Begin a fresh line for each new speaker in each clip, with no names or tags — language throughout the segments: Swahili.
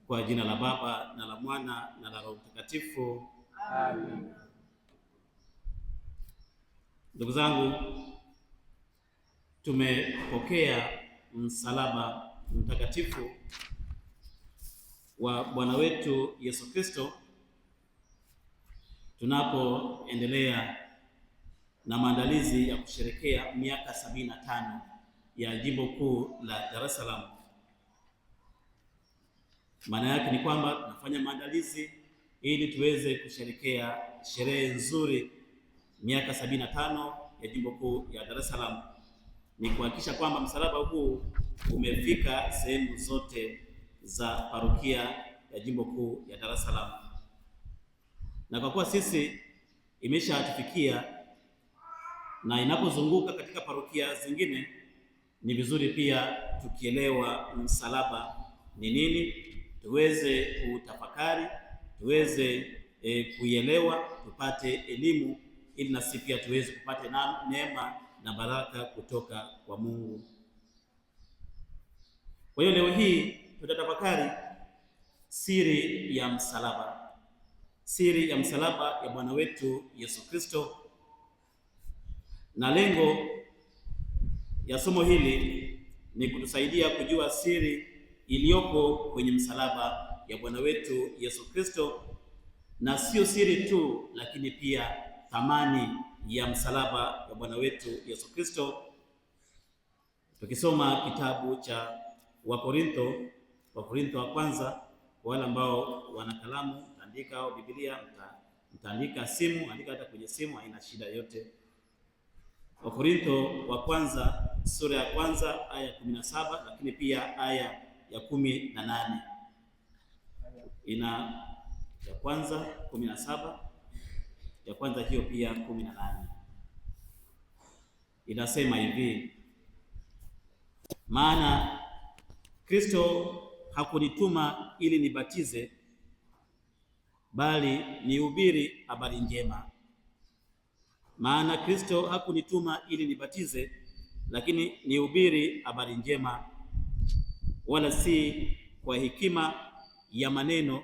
Kwa jina la Baba na la Mwana na la Roho Mtakatifu.
Amen.
Ndugu zangu, tumepokea msalaba mtakatifu wa Bwana wetu Yesu Kristo tunapoendelea na maandalizi ya kusherekea miaka 75 ya Jimbo Kuu la Dar es Salaam. Maana yake ni kwamba tunafanya maandalizi ili tuweze kusherekea sherehe nzuri miaka 75 ya Jimbo Kuu ya Dar es Salaam. Ni kuhakikisha kwamba msalaba huu umefika sehemu zote za parokia ya Jimbo Kuu ya Dar es Salaam. Na kwa kuwa sisi imeshatufikia na inapozunguka katika parokia zingine, ni vizuri pia tukielewa msalaba ni nini, tuweze kutafakari, tuweze kuielewa, tupate elimu ili nasi pia tuweze kupata neema na baraka kutoka kwa Mungu. Kwa hiyo leo hii tutatafakari siri ya msalaba, siri ya msalaba ya Bwana wetu Yesu Kristo, na lengo ya somo hili ni kutusaidia kujua siri iliyoko kwenye msalaba ya Bwana wetu Yesu Kristo, na sio siri tu, lakini pia thamani ya msalaba ya Bwana wetu Yesu Kristo. Tukisoma kitabu cha Wakorintho wa kwanza, kwa wale ambao wana kalamu andika, au Biblia mtaandika, simu andika, hata kwenye simu haina shida yote. Wakorintho wa kwanza sura ya kwanza aya 17, lakini pia aya ya 18. Ina ya kwanza 17, ya kwanza hiyo pia 18. Inasema hivi: maana Kristo hakunituma ili nibatize, bali nihubiri habari njema. Maana Kristo hakunituma ili nibatize, lakini nihubiri habari njema, wala si kwa hekima ya maneno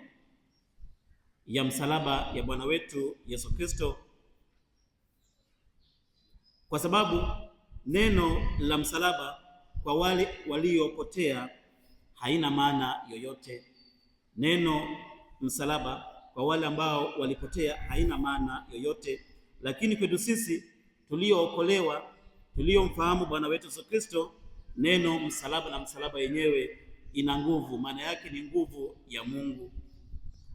ya msalaba ya Bwana wetu Yesu Kristo, kwa sababu neno la msalaba kwa wale waliopotea haina maana yoyote. Neno msalaba kwa wale ambao walipotea haina maana yoyote, lakini kwetu sisi tuliookolewa, tuliomfahamu Bwana wetu Yesu Kristo, neno msalaba na msalaba yenyewe ina nguvu. Maana yake ni nguvu ya Mungu,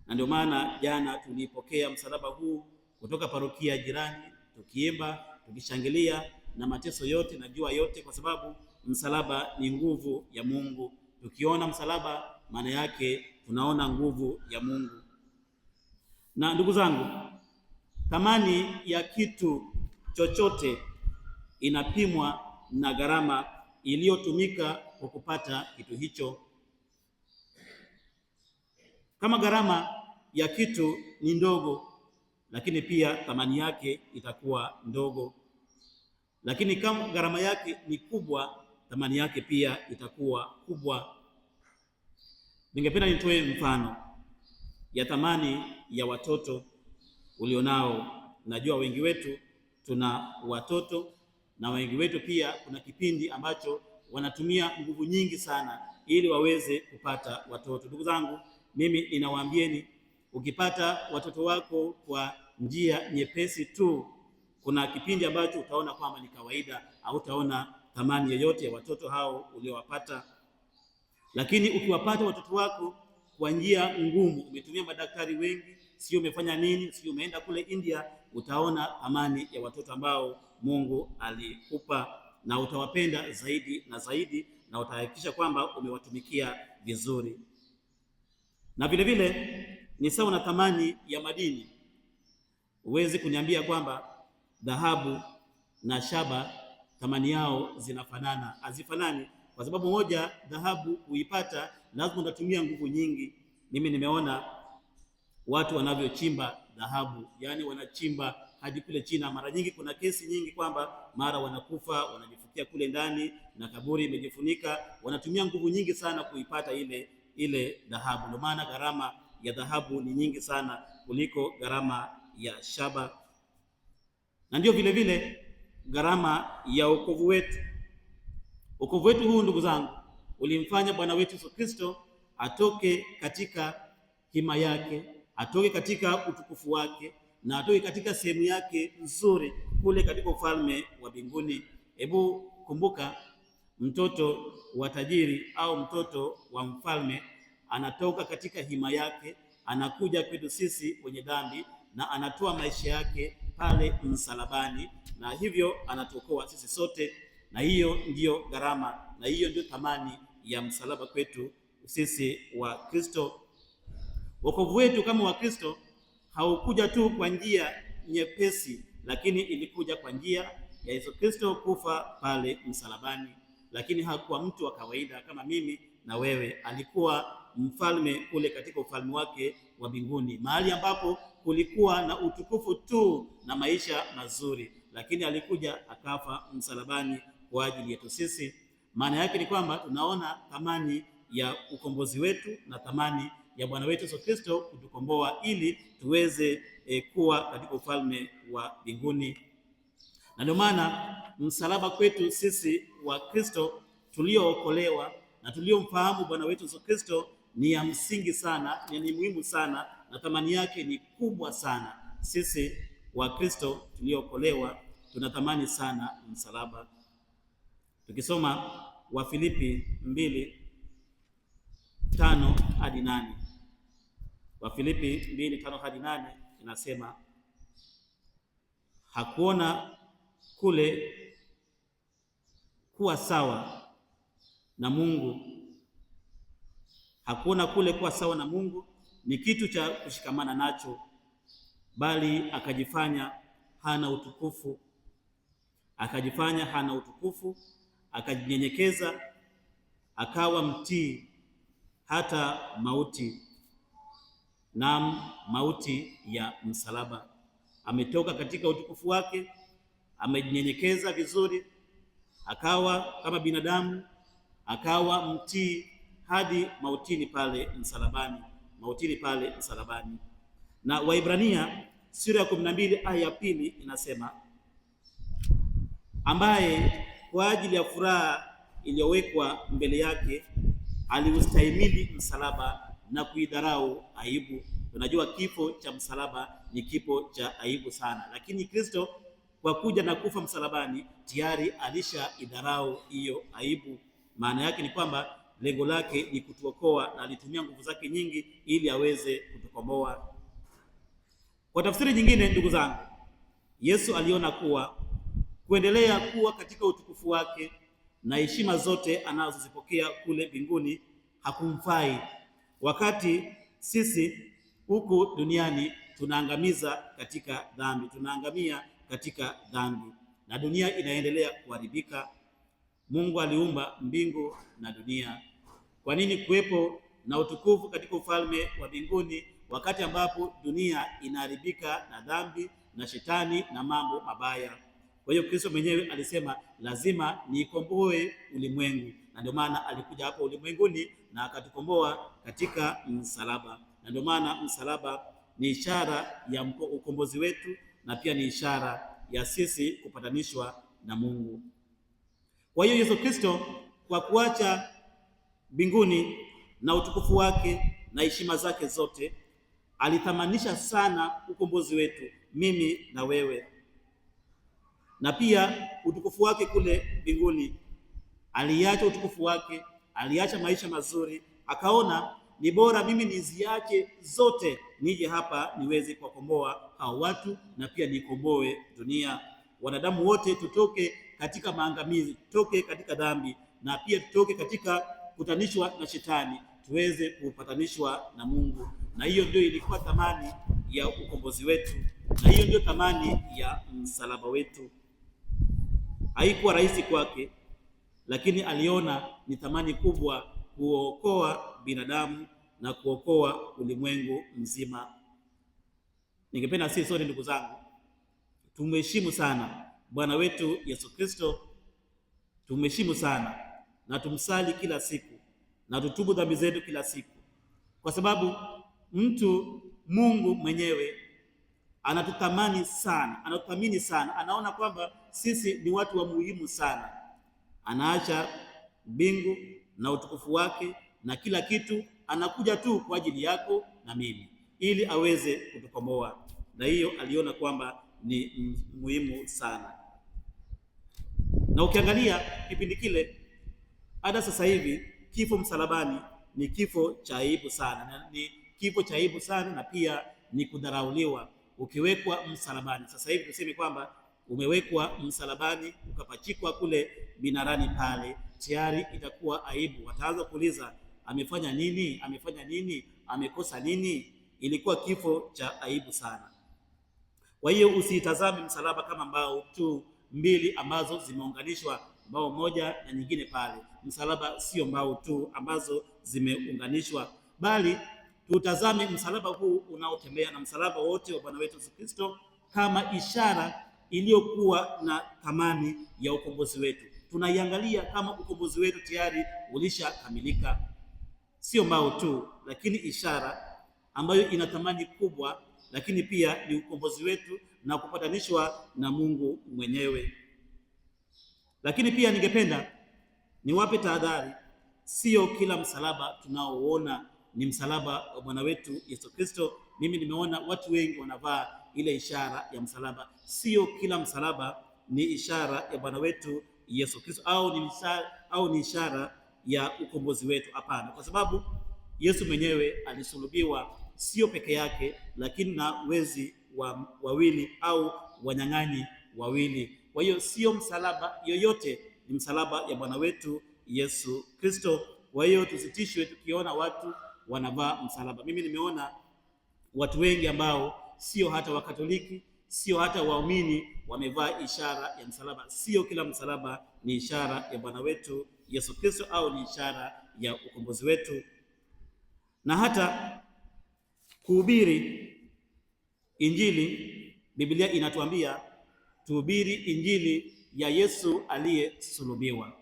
na ndio maana jana tulipokea msalaba huu kutoka parokia jirani, tukiimba, tukishangilia na mateso yote na jua yote, kwa sababu msalaba ni nguvu ya Mungu. Tukiona msalaba, maana yake tunaona nguvu ya Mungu. Na ndugu zangu, thamani ya kitu chochote inapimwa na gharama iliyotumika kwa kupata kitu hicho. Kama gharama ya kitu ni ndogo, lakini pia thamani yake itakuwa ndogo. Lakini kama gharama yake ni kubwa, thamani yake pia itakuwa kubwa. Ningependa nitoe mfano ya thamani ya watoto ulionao. Najua wengi wetu tuna watoto, na wengi wetu pia kuna kipindi ambacho wanatumia nguvu nyingi sana ili waweze kupata watoto. Ndugu zangu, mimi ninawaambieni, ukipata watoto wako kwa njia nyepesi tu, kuna kipindi ambacho utaona kwamba ni kawaida, au utaona thamani yoyote ya watoto hao uliowapata. Lakini ukiwapata watoto wako kwa njia ngumu, umetumia madaktari wengi, sio umefanya nini, sio umeenda kule India, utaona thamani ya watoto ambao Mungu alikupa, na utawapenda zaidi na zaidi, na utahakikisha kwamba umewatumikia vizuri. Na vile vile ni sawa na thamani ya madini. Uwezi kuniambia kwamba dhahabu na shaba thamani yao zinafanana. Hazifanani, kwa sababu moja, dhahabu kuipata lazima unatumia nguvu nyingi. Mimi nimeona watu wanavyochimba dhahabu, yani wanachimba hadi kule China. Mara nyingi kuna kesi nyingi kwamba mara wanakufa, wanajifukia kule ndani na kaburi imejifunika. Wanatumia nguvu nyingi sana kuipata ile ile dhahabu. Ndio maana gharama ya dhahabu ni nyingi sana kuliko gharama ya shaba, na ndio vile vile gharama ya wokovu wetu. Wokovu wetu huu, ndugu zangu, ulimfanya Bwana wetu Yesu Kristo atoke katika hima yake, atoke katika utukufu wake, na atoke katika sehemu yake nzuri kule katika ufalme wa mbinguni. Hebu kumbuka, mtoto wa tajiri au mtoto wa mfalme anatoka katika hima yake, anakuja kwetu sisi wenye dhambi, na anatoa maisha yake pale msalabani, na hivyo anatuokoa sisi sote. Na hiyo ndiyo gharama, na hiyo ndio thamani ya msalaba kwetu sisi wa Kristo. Wokovu wetu kama wa Kristo haukuja tu kwa njia nyepesi, lakini ilikuja kwa njia ya Yesu Kristo kufa pale msalabani. Lakini hakuwa mtu wa kawaida kama mimi na wewe, alikuwa mfalme kule katika ufalme wake wa mbinguni, mahali ambapo kulikuwa na utukufu tu na maisha mazuri, lakini alikuja akafa msalabani kwa ajili yetu sisi. Maana yake ni kwamba tunaona thamani ya ukombozi wetu na thamani ya Bwana wetu Yesu Kristo kutukomboa ili tuweze kuwa katika ufalme wa mbinguni. Na ndio maana msalaba kwetu sisi wa Kristo tuliookolewa na tuliomfahamu Bwana wetu Yesu Kristo ni ya msingi sana, ni muhimu sana, na thamani yake ni kubwa sana. Sisi wa Kristo tuliookolewa tuna thamani sana msalaba. Tukisoma Wafilipi 2:5-8, Wafilipi 2:5-8 inasema, hakuona kule kuwa sawa na Mungu, hakuona kule kuwa sawa na Mungu ni kitu cha kushikamana nacho, bali akajifanya hana utukufu, akajinyenyekeza, akawa mtii hata mauti, naam, mauti ya msalaba. Ametoka katika utukufu wake, amejinyenyekeza vizuri, akawa kama binadamu, akawa mtii hadi mautini pale msalabani. Na Waibrania sura ya 12 aya ya 2 inasema, ambaye kwa ajili ya furaha iliyowekwa mbele yake aliustahimili msalaba na kuidharau aibu. Tunajua kifo cha msalaba ni kifo cha aibu sana, lakini Kristo kwa kuja na kufa msalabani tayari alishaidharau hiyo aibu. Maana yake ni kwamba lengo lake ni kutuokoa, na alitumia nguvu zake nyingi ili aweze kutukomboa. Kwa tafsiri nyingine, ndugu zangu, Yesu aliona kuwa kuendelea kuwa katika utukufu wake na heshima zote anazozipokea kule mbinguni hakumfai, wakati sisi huku duniani tunaangamia katika dhambi na dunia inaendelea kuharibika. Mungu aliumba mbingu na dunia. Kwa nini kuwepo na utukufu katika ufalme wa mbinguni wakati ambapo dunia inaharibika na dhambi na shetani na mambo mabaya? Kwa hiyo Kristo mwenyewe alisema lazima niikomboe ulimwengu, na ndio maana alikuja hapa ulimwenguni na akatukomboa katika msalaba. Na ndio maana msalaba ni ishara ya ukombozi wetu, na pia ni ishara ya sisi kupatanishwa na Mungu. Kwa hiyo Yesu Kristo kwa kuacha mbinguni na utukufu wake na heshima zake zote, alithamanisha sana ukombozi wetu, mimi na wewe, na pia utukufu wake kule mbinguni. Aliacha utukufu wake, aliacha maisha mazuri, akaona ni bora mimi niziache zote nije hapa niweze kuwakomboa hao watu, na pia nikomboe dunia. Wanadamu wote tutoke katika maangamizi, tutoke katika dhambi, na pia tutoke katika kupatanishwa na shetani, tuweze kupatanishwa na Mungu. Na hiyo ndio ilikuwa thamani ya ukombozi wetu, na hiyo ndio thamani ya msalaba wetu. Haikuwa rahisi kwake, lakini aliona ni thamani kubwa kuokoa binadamu na kuokoa ulimwengu mzima. Ningependa sisi sote, ndugu zangu, tumheshimu sana Bwana wetu Yesu Kristo, tumheshimu sana na tumsali kila siku, na tutubu dhambi zetu kila siku, kwa sababu Mungu mwenyewe anatuthamini sana, anaona kwamba sisi ni watu wa muhimu sana. Anaacha mbingu na utukufu wake na kila kitu, anakuja tu kwa ajili yako na mimi, ili aweze kutukomboa, na hiyo aliona kwamba ni muhimu sana. Na ukiangalia kipindi kile hata sasa hivi, kifo msalabani ni kifo cha aibu sana, na pia ni kudharauliwa ukiwekwa msalabani. Sasa hivi tuseme kwamba umewekwa msalabani, ukapachikwa kule minarani pale, tayari itakuwa aibu. Wataanza kuuliza amefanya nini, amekosa nini? Ilikuwa kifo cha aibu sana. Kwa hiyo usitazame msalaba kama mbao tu mbili ambazo zimeunganishwa, mbao moja na nyingine pale. Msalaba sio mbao tu ambazo zimeunganishwa, bali tutazame msalaba huu unaotembea na msalaba wote wa Bwana wetu Yesu Kristo kama ishara iliyokuwa na thamani ya ukombozi wetu. Tunaiangalia kama ukombozi wetu tayari ulishakamilika, sio mbao tu, lakini ishara ambayo ina thamani kubwa, lakini pia ni ukombozi wetu na kupatanishwa na Mungu mwenyewe. Lakini pia ningependa niwape tahadhari, sio kila msalaba tunaoona ni msalaba wa Bwana wetu Yesu Kristo. Mimi nimeona watu wengi wanavaa ile ishara ya msalaba. Sio kila msalaba ni ishara ya Bwana wetu Yesu Kristo au ni ishara ya ukombozi wetu. Hapana, kwa sababu Yesu mwenyewe alisulubiwa sio peke yake, lakini na wezi wawili au wanyang'anyi wawili. Kwa hiyo sio msalaba yoyote ni msalaba ya Bwana wetu Yesu Kristo. Kwa hiyo tusitishwe tukiona watu wanavaa msalaba. Mimi nimeona watu wengi ambao sio hata Wakatoliki, sio hata waumini wamevaa ishara ya msalaba. Sio kila msalaba ni ishara ya Bwana wetu Yesu Kristo au ni ishara ya ukombozi wetu. Na hata kuhubiri Injili, Biblia inatuambia tuhubiri Injili ya Yesu aliyesulubiwa.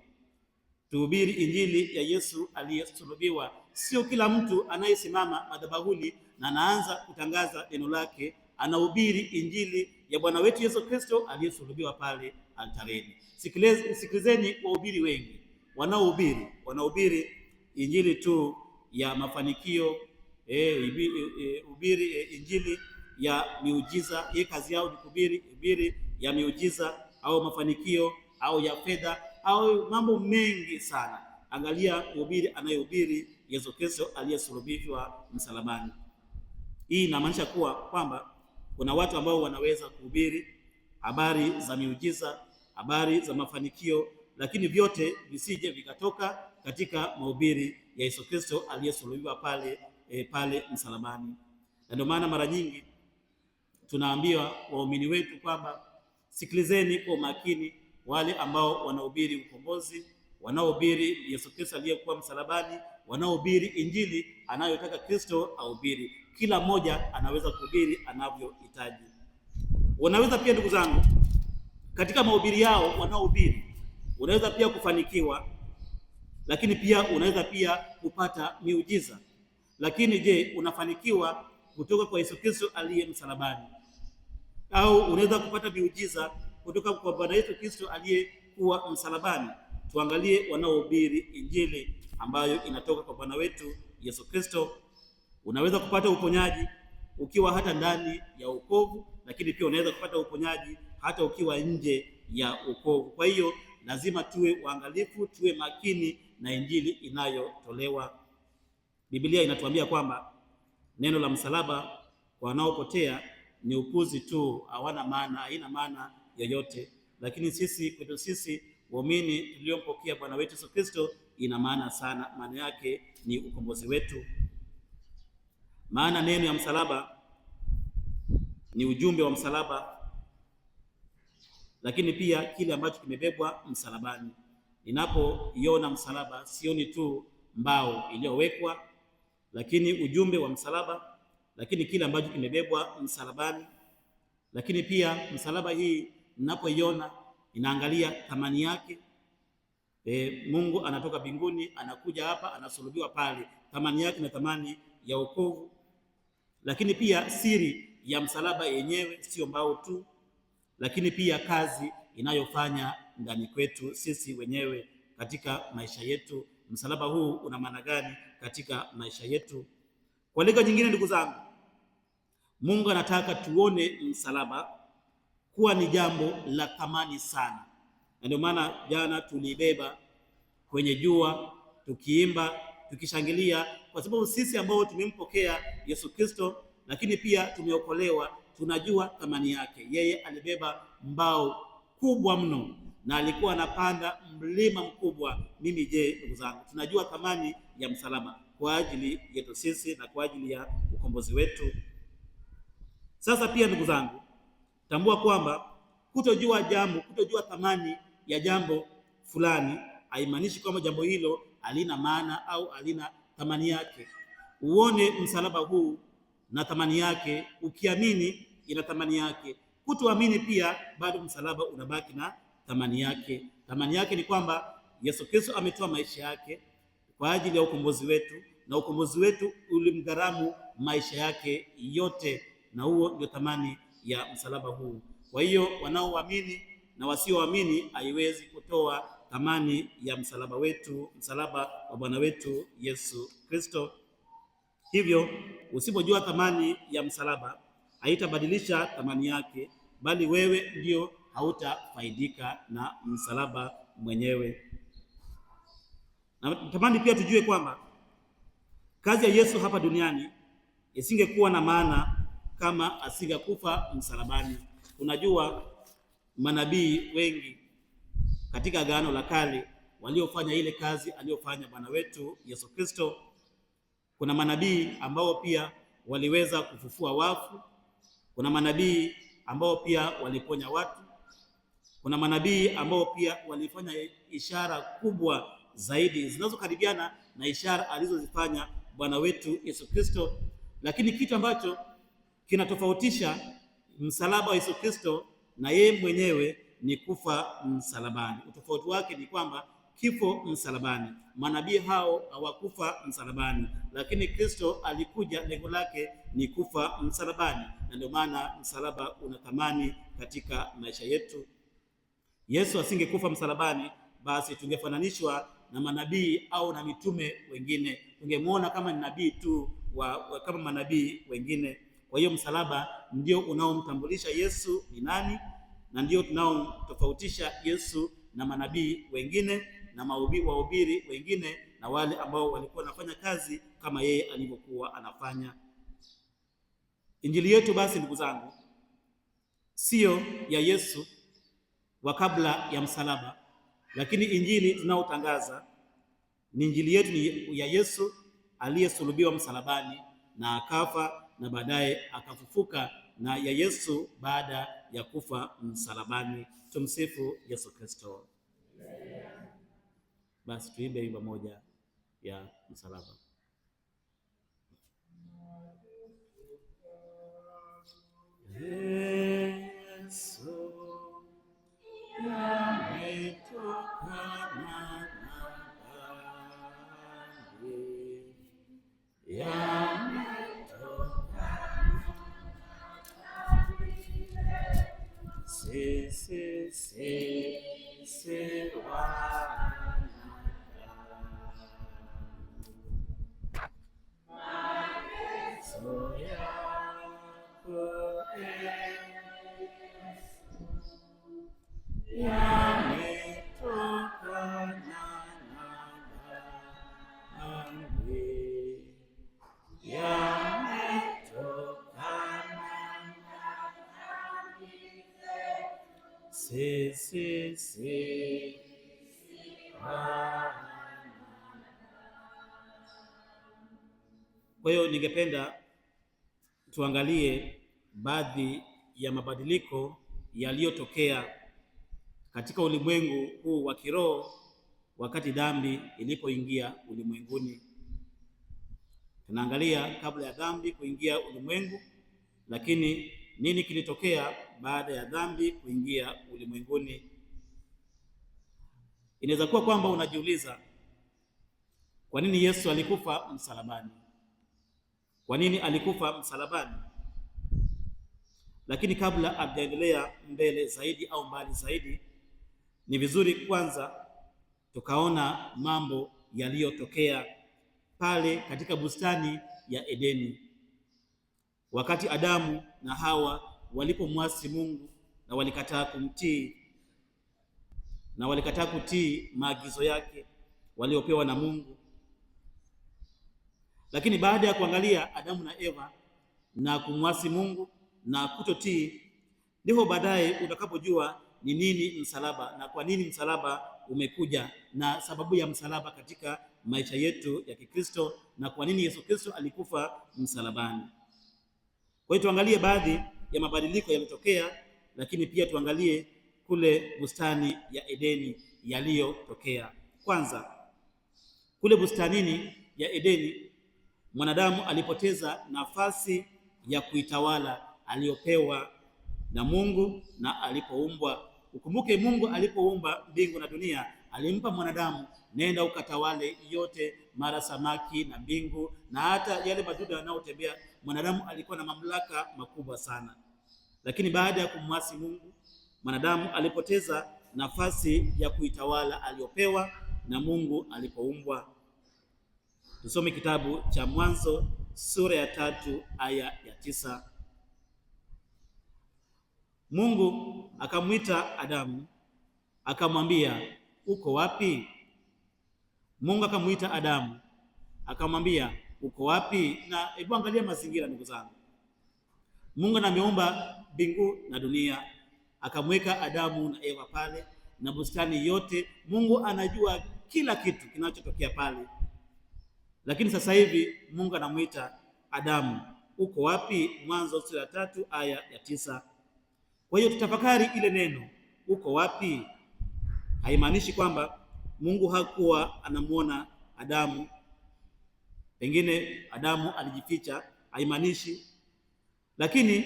Tuhubiri Injili ya Yesu aliyesulubiwa. Sio kila mtu anayesimama madhabahuni na anaanza kutangaza neno lake anahubiri Injili ya Bwana wetu Yesu Kristo aliyesulubiwa pale altareni. Sikilizeni wahubiri wengi wanaohubiri Injili tu ya mafanikio, hubiri Injili ya miujiza. Hii kazi yao ni kuhubiri ya miujiza au mafanikio au ya fedha au mambo mengi sana. Angalia mhubiri anayehubiri Yesu Kristo aliyesulubiwa msalabani. Hii inamaanisha kwamba kuna watu ambao wanaweza kuhubiri habari za miujiza, habari za mafanikio, lakini vyote visije vikatoka katika mahubiri ya Yesu Kristo aliyesulubiwa pale msalabani. Na ndio maana mara nyingi tunaambiwa waumini wetu kwamba sikilizeni kwa makini wale ambao wanahubiri ukombozi, wanaohubiri Yesu Kristo aliyekuwa msalabani, wanaohubiri Injili anayotaka Kristo ahubiri. Kila mmoja anaweza kuhubiri anavyohitaji. Unaweza pia, ndugu zangu, katika mahubiri yao wanaohubiri unaweza pia kufanikiwa, lakini pia unaweza pia kupata miujiza. Lakini je, unafanikiwa kutoka kwa Yesu Kristo aliye msalabani? Au unaweza kupata miujiza kutoka kwa Bwana Yesu Kristo aliyekuwa msalabani? Tuangalie wanaohubiri Injili ambayo inatoka kwa Bwana wetu Yesu Kristo. Unaweza kupata uponyaji ukiwa hata ndani ya wokovu, lakini pia unaweza kupata uponyaji hata ukiwa nje ya wokovu. Kwa hiyo lazima tuwe waangalifu, tuwe makini na Injili inayotolewa. Biblia inatuambia kwamba neno la msalaba kwa wanaopotea ni upuzi tu, haina maana yoyote. Lakini kwetu sisi waumini tuliompokea Bwana wetu Yesu Kristo ina maana sana. Maana yake ni ukombozi wetu. Maana neno ya msalaba ni ujumbe wa msalaba, lakini pia kile ambacho kimebebwa msalabani. Ninapoiona msalaba sioni tu mbao iliyowekwa, lakini ujumbe wa msalaba, lakini kile ambacho kimebebwa msalabani. Lakini pia msalaba hii ninapoiona inaangalia thamani yake, Mungu anatoka mbinguni anakuja hapa, anasulubiwa pale. Thamani yake na thamani ya wokovu. Lakini pia siri ya msalaba yenyewe sio mbao tu, lakini pia kazi inayofanya ndani kwetu sisi wenyewe katika maisha yetu. Msalaba huu una maana gani katika maisha yetu? Kwa lugha nyingine, ndugu zangu, Mungu anataka tuone msalaba kuwa ni jambo la thamani sana, na ndio maana jana tulibeba kwenye jua tukiimba, tukishangilia, kwa sababu sisi ambao tumempokea Yesu Kristo, lakini pia tumeokolewa, tunajua thamani yake. Yeye alibeba mbao kubwa mno na alikuwa anapanda mlima mkubwa. Mimi je, ndugu zangu, tunajua thamani ya msalaba kwa ajili yetu sisi na kwa ajili ya ukombozi wetu. Sasa pia ndugu zangu, tambua kwamba kutojua thamani ya jambo fulani haimaanishi kwamba jambo hilo halina maana au halina thamani yake. Uone msalaba huu na thamani yake, ukiamini ina thamani yake. Kutoamini pia bado msalaba unabaki na thamani yake. Thamani yake ni kwamba Yesu Kristo ametoa maisha yake kwa ajili ya ukombozi wetu, na ukombozi wetu ulimgharamu maisha yake yote, na huo ndio thamani ya msalaba huu. Kwa hiyo wanaoamini na wasioamini haiwezi kutoa thamani ya msalaba wetu, msalaba wa Bwana wetu Yesu Kristo. Hivyo usipojua thamani ya msalaba haitabadilisha thamani yake, bali wewe ndio hautafaidika na msalaba mwenyewe. Na tamani pia tujue kwamba kazi ya Yesu hapa duniani isingekuwa na maana kama asingekufa msalabani. Unajua manabii wengi katika Agano la Kale waliofanya ile kazi aliyofanya Bwana wetu Yesu Kristo. Kuna manabii ambao pia waliweza kufufua wafu. Kuna manabii ambao pia waliponya watu. Kuna manabii ambao pia walifanya ishara kubwa zaidi zinazokaribiana na ishara alizozifanya Bwana wetu Yesu Kristo. Lakini kitu ambacho kinatofautisha msalaba wa Yesu Kristo na yeye mwenyewe ni kufa msalabani. Utofauti wake ni kwamba kifo msalabani, manabii hao hawakufa msalabani, lakini Kristo alikuja, lengo lake ni kufa msalabani, na ndio maana msalaba una thamani katika maisha yetu. Yesu asingekufa msalabani, basi tungefananishwa na manabii au na mitume wengine, tungemwona kama ni nabii tu kama manabii wengine. Kwa hiyo msalaba ndio unaomtambulisha Yesu ni nani, na ndio tunaomtofautisha Yesu na manabii wengine na wahubiri wengine na wale ambao walikuwa wanafanya kazi kama yeye alivyokuwa anafanya. Injili yetu basi, ndugu zangu, sio ya Yesu wa kabla ya msalaba, lakini injili tunaotangaza ni injili yetu ni ya Yesu aliyesulubiwa msalabani na akafa na baadaye akafufuka, na ya Yesu baada ya kufa msalabani. Tumsifu Yesu Kristo. Basi tuimbe wimbo moja ya msalaba. Yesu yametokana sisi wana mateso yako yametokana na dhambi, sisi Kwa hiyo ningependa tuangalie baadhi ya mabadiliko yaliyotokea katika ulimwengu huu wa kiroho wakati dhambi ilipoingia ulimwenguni. Tunaangalia kabla ya dhambi kuingia ulimwengu, lakini nini kilitokea baada ya dhambi kuingia ulimwenguni. Inaweza kuwa kwamba unajiuliza kwa nini Yesu alikufa msalabani? Kwa nini alikufa msalabani? Lakini kabla hatujaendelea mbele zaidi au mbali zaidi, ni vizuri kwanza tukaona mambo yaliyotokea pale katika bustani ya Edeni, wakati Adamu na Hawa walipomwasi Mungu na walikataa kumtii na walikataa kutii maagizo yake waliopewa na Mungu. Lakini baada ya kuangalia Adamu na Eva na kumwasi Mungu na kutotii, ndipo baadaye utakapojua ni nini msalaba na kwa nini msalaba umekuja na sababu ya msalaba katika maisha yetu ya Kikristo na kwa nini Yesu Kristo alikufa msalabani. Kwa hiyo tuangalie baadhi ya mabadiliko yaliyotokea, lakini pia tuangalie kule bustani ya Edeni yaliyotokea. Kwanza, kule bustanini ya Edeni mwanadamu alipoteza nafasi ya kuitawala aliyopewa na Mungu na alipoumbwa. Ukumbuke Mungu alipoumba mbingu na dunia alimpa mwanadamu, nenda ukatawale yote, mara samaki na mbingu na hata yale madudu yanayotembea. Mwanadamu alikuwa na mamlaka makubwa sana, lakini baada ya kumwasi Mungu mwanadamu alipoteza nafasi ya kuitawala aliyopewa na Mungu alipoumbwa. Tusome kitabu cha Mwanzo sura ya 3 aya ya 9. Mungu akamwita Adamu akamwambia, uko wapi? Mungu akamwita Adamu akamwambia, uko wapi? Na hebu angalia mazingira, ndugu zangu. Mungu ameumba mbingu na dunia, akamweka Adamu na Eva pale na bustani yote. Mungu anajua kila kitu kinachotokea pale, lakini sasa hivi Mungu anamwita Adamu, uko wapi? Mwanzo sura ya 3 aya ya 9. Kwa hiyo tutafakari ile neno uko wapi. Haimaanishi kwamba Mungu hakuwa anamuona Adamu, pengine Adamu alijificha, haimaanishi. Lakini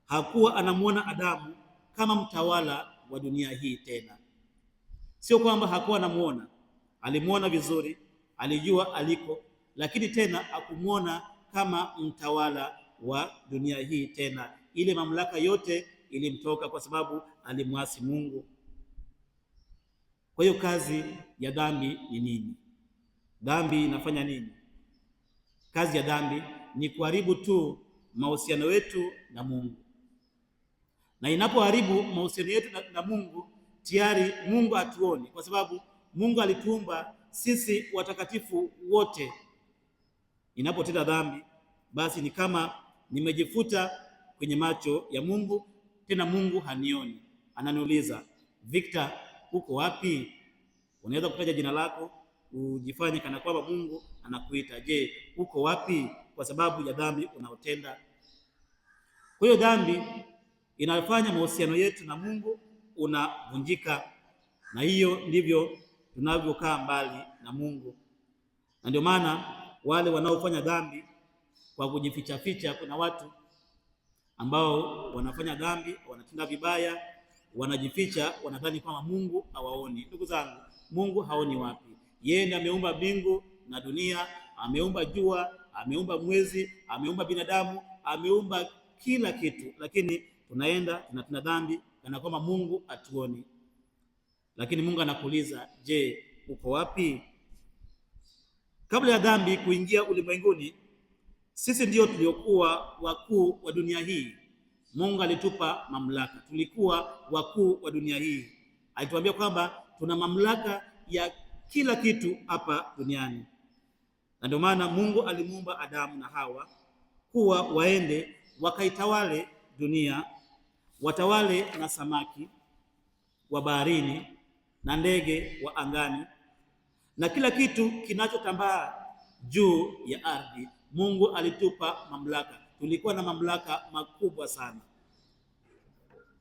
hakuwa anamuona Adamu kama mtawala wa dunia hii tena. Sio kwamba hakuwa anamuona, alimuona vizuri, alijua aliko, lakini tena hakumuona kama mtawala wa dunia hii tena. Ile mamlaka yote ilimtoka kwa sababu alimwasi Mungu. Kwa hiyo kazi ya dhambi ni nini? Dhambi inafanya nini? Kazi ya dhambi ni kuharibu tu mahusiano yetu na Mungu, na inapoharibu mahusiano yetu na Mungu, tayari Mungu hatuoni, kwa sababu Mungu alituumba sisi watakatifu wote. Inapotenda dhambi, basi ni kama nimejifuta kwenye macho ya Mungu, tena Mungu hanioni. Ananiuliza, Victor, uko wapi? Unaweza kutaja jina lako ujifanye kana kwamba Mungu anakuita. Je, uko wapi? Kwa sababu ya dhambi unaotenda. Kwa hiyo dhambi inafanya mahusiano yetu na Mungu unavunjika, na hiyo ndivyo tunavyokaa mbali na Mungu. Na ndio maana wale wanaofanya dhambi kwa kujificha ficha, kuna watu ambao wanafanya dhambi, wanatenda vibaya, wanajificha, wanadhani kwamba Mungu hawaoni. Ndugu zangu, Mungu haoni wapi? Yeye ndiye ameumba mbingu na dunia, ameumba jua, ameumba mwezi, ameumba binadamu, ameumba kila kitu, lakini tunaenda tunatenda dhambi kana kwamba Mungu hatuoni. Lakini Mungu anakuuliza, je, uko wapi? Kabla ya dhambi kuingia ulimwenguni, sisi ndio tuliokuwa wakuu wa dunia hii. Mungu alitupa mamlaka, tulikuwa wakuu wa dunia hii. Alituambia kwamba tuna mamlaka ya kila kitu hapa duniani, na ndio maana Mungu alimuumba Adamu na Hawa kuwa waende wakaitawale dunia, watawale na samaki wa baharini na ndege wa angani na kila kitu kinachotambaa juu ya ardhi. Mungu alitupa mamlaka, tulikuwa na mamlaka makubwa sana.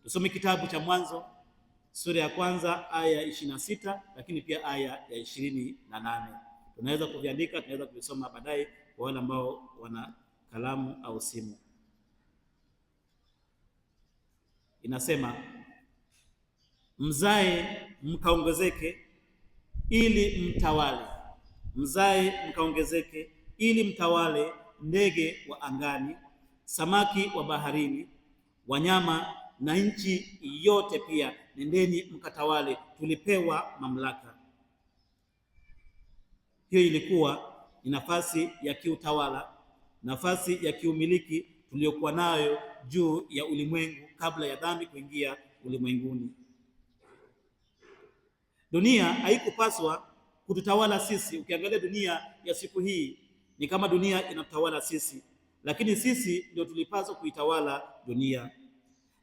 Tusome kitabu cha Mwanzo sura ya 1 aya ya 26, lakini pia aya ya 28. Tunaweza kuviandika, tunaweza kuvisoma baadaye kwa wale ambao wana kalamu au simu. Inasema, mzae mkaongezeke ili mtawale, mzae mkaongezeke ili mtawale ndege wa angani, samaki wa baharini, wanyama na nchi yote pia, nendeni mkatawale. Tulipewa mamlaka. Hiyo ilikuwa ni nafasi ya kiutawala, nafasi ya kiumiliki tuliyokuwa nayo juu ya ulimwengu kabla ya dhambi kuingia ulimwenguni. Dunia haikupaswa kututawala sisi. Ukiangalia dunia ya siku hii ni kama dunia inatawala sisi, lakini sisi ndio tulipaswa kuitawala dunia.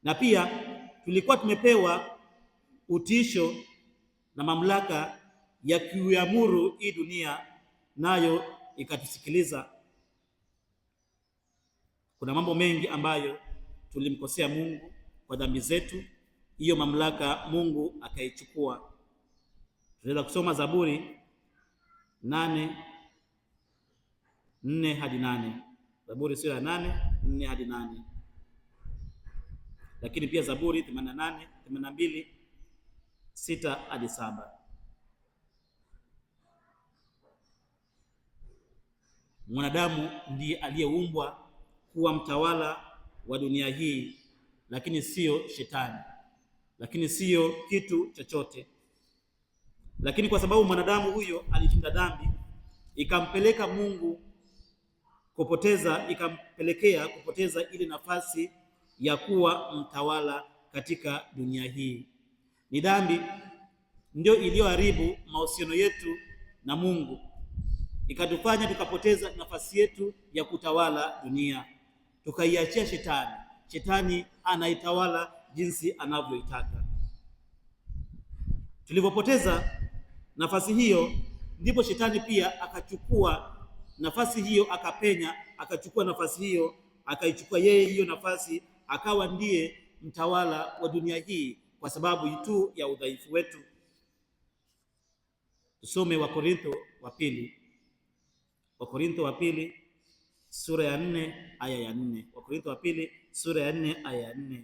Na pia tulikuwa tumepewa utiisho na mamlaka ya kuiamuru hii dunia, nayo ikatusikiliza. Kuna mambo mengi ambayo tulimkosea Mungu kwa dhambi zetu, hiyo mamlaka Mungu akaichukua. Tunaweza kusoma Zaburi 8:4-8. Zaburi sura ya 8:4-8. Lakini pia Zaburi 88:82-6-7. Mwanadamu ndiye aliyeumbwa kuwa mtawala wa dunia hii, lakini sio shetani, lakini sio kitu chochote. Lakini kwa sababu mwanadamu huyo alitenda dhambi, ikampeleka Mungu ikampelekea kupoteza ile nafasi ya kuwa mtawala katika dunia hii. Ni dhambi ndio iliyoharibu mahusiano yetu na Mungu, ikatufanya tukapoteza nafasi yetu ya kutawala dunia, tukaiachia shetani. Shetani anaitawala jinsi anavyoitaka. Tulipopoteza nafasi hiyo, ndipo shetani pia akachukua nafasi hiyo, akapenya, akachukua nafasi hiyo, akaichukua yeye hiyo nafasi, akawa ndiye mtawala wa dunia hii kwa sababu tu ya udhaifu wetu. Tusome Wakorintho wa pili sura ya 4 aya ya 4. Wakorintho wa pili sura ya 4 aya ya 4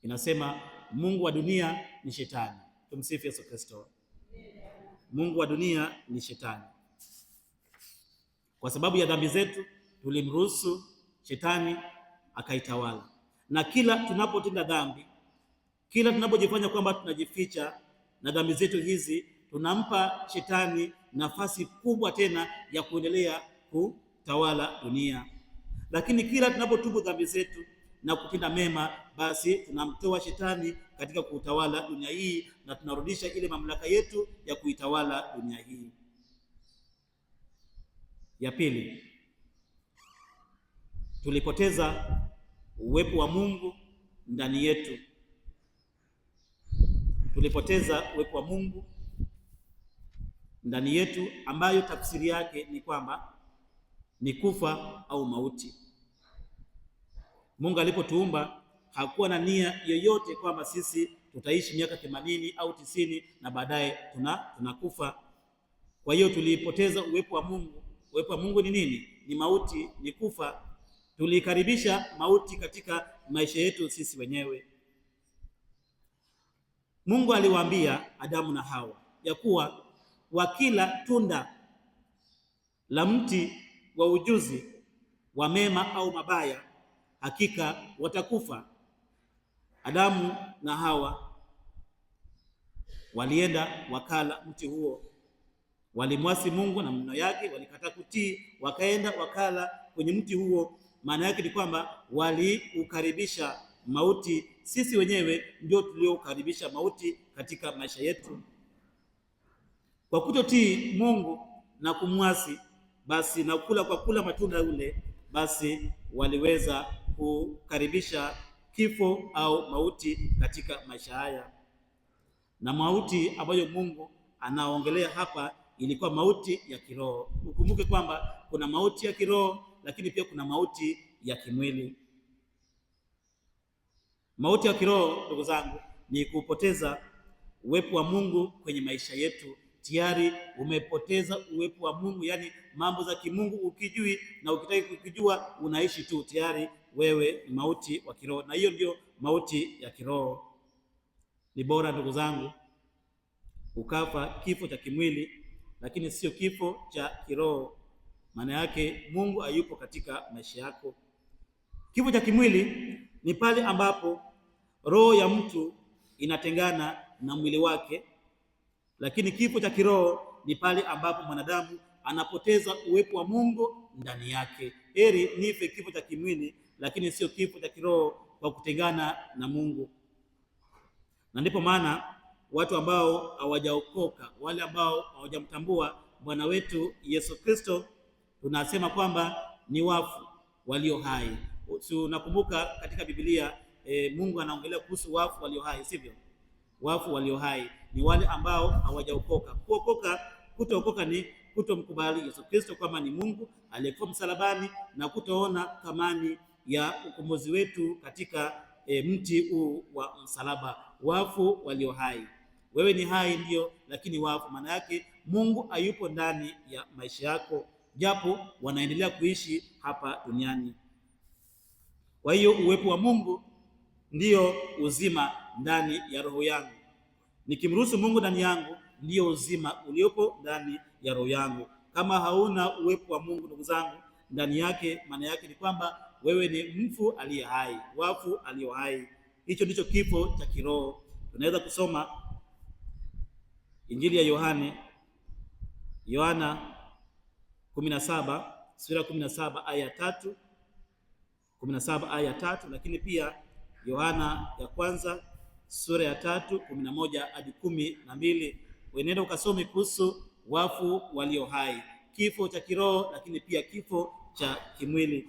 inasema, mungu wa dunia ni shetani. Tumsifu Yesu Kristo. Mungu wa dunia ni shetani. Kwa sababu ya dhambi zetu tulimruhusu shetani akaitawala, na kila tunapotenda dhambi, kila tunapojifanya kwamba tunajificha na dhambi zetu hizi, tunampa shetani nafasi kubwa tena ya kuendelea kutawala dunia. Lakini kila tunapotubu dhambi zetu na kutenda mema, basi tunamtoa shetani katika kutawala dunia hii na tunarudisha ile mamlaka yetu ya kuitawala dunia hii. Ya pili, tulipoteza uwepo wa Mungu ndani yetu. Tulipoteza uwepo wa Mungu ndani yetu, ambayo tafsiri yake ni kwamba ni kufa au mauti. Mungu alipotuumba hakuwa na nia yoyote kwamba sisi tutaishi miaka 80 au 90 na baadaye tunakufa. Kwa hiyo tulipoteza uwepo wa Mungu. Uwepo wa Mungu ni nini? Ni mauti, ni kufa. Tulikaribisha mauti katika maisha yetu sisi wenyewe. Mungu aliwaambia Adamu na Hawa ya kuwa wakila tunda la mti wa ujuzi wa mema au mabaya, hakika watakufa. Adamu na Hawa walienda wakala mti huo, walimwasi Mungu na maneno yake, walikataa kutii, wakaenda wakala kwenye mti huo. Maana yake ni kwamba waliukaribisha mauti. Sisi wenyewe ndio tuliokaribisha mauti katika maisha yetu kwa kutotii Mungu na kumwasi. Basi na kula matunda ule, basi waliweza kukaribisha kifo au mauti katika maisha haya. Na mauti ambayo Mungu anaongelea hapa ilikuwa mauti ya kiroho. Ukumbuke kwamba kuna mauti ya kiroho, lakini pia kuna mauti ya kimwili. Mauti ya kiroho, ndugu zangu, ni kupoteza uwepo wa Mungu kwenye maisha yetu. Tayari umepoteza uwepo wa Mungu, yani mambo za kimungu ukijui na ukitaka kukijua unaishi tu, tayari wewe ni mauti wa kiroho, na hiyo ndio mauti ya kiroho. Ni bora ndugu zangu ukafa kifo cha kimwili, lakini sio kifo cha kiroho. Maana yake Mungu hayupo katika maisha yako. Kifo cha kimwili ni pale ambapo roho ya mtu inatengana na mwili wake, lakini kifo cha kiroho ni pale ambapo mwanadamu anapoteza uwepo wa Mungu ndani yake. Heri nife kifo cha kimwili, lakini sio kifo cha kiroho kwa kutengana na Mungu. Na ndipo maana watu ambao hawajaokoka, wale ambao hawajamtambua Bwana wetu Yesu Kristo, tunasema kwamba ni wafu walio hai. Tunakumbuka katika Biblia Mungu anaongelea kuhusu wafu walio hai, sivyo? Wafu walio hai ni wale ambao hawajaokoka. Kutookoka ni kutomkubali Yesu Kristo kama ni Mungu aliyekufa msalabani na kutoona thamani ya ukombozi wetu katika mti huu wa msalaba. Wafu walio hai. Wewe ni hai ndio, lakini wafu. Maana yake Mungu hayupo ndani ya maisha yako, japo wanaendelea kuishi hapa duniani. Kwa hiyo uwepo wa Mungu ndio uzima ndani ya roho yangu. Nikimruhusu Mungu ndani yangu, ndio uzima uliopo ndani ya roho yangu. Kama hauna uwepo wa Mungu ndugu zangu ndani yake, maana yake ni kwamba wewe ni mfu aliye hai, wafu aliyo hai. Hicho ndicho kifo cha kiroho. Tunaweza kusoma Injili ya Yohana 17, sura 17 aya 3, 17 aya 3, lakini pia Yohana ya kwanza sura ya 3, 11 hadi 12. Uenenda ukasome kuhusu wafu walio hai, kifo cha kiroho, lakini pia kifo cha kimwili.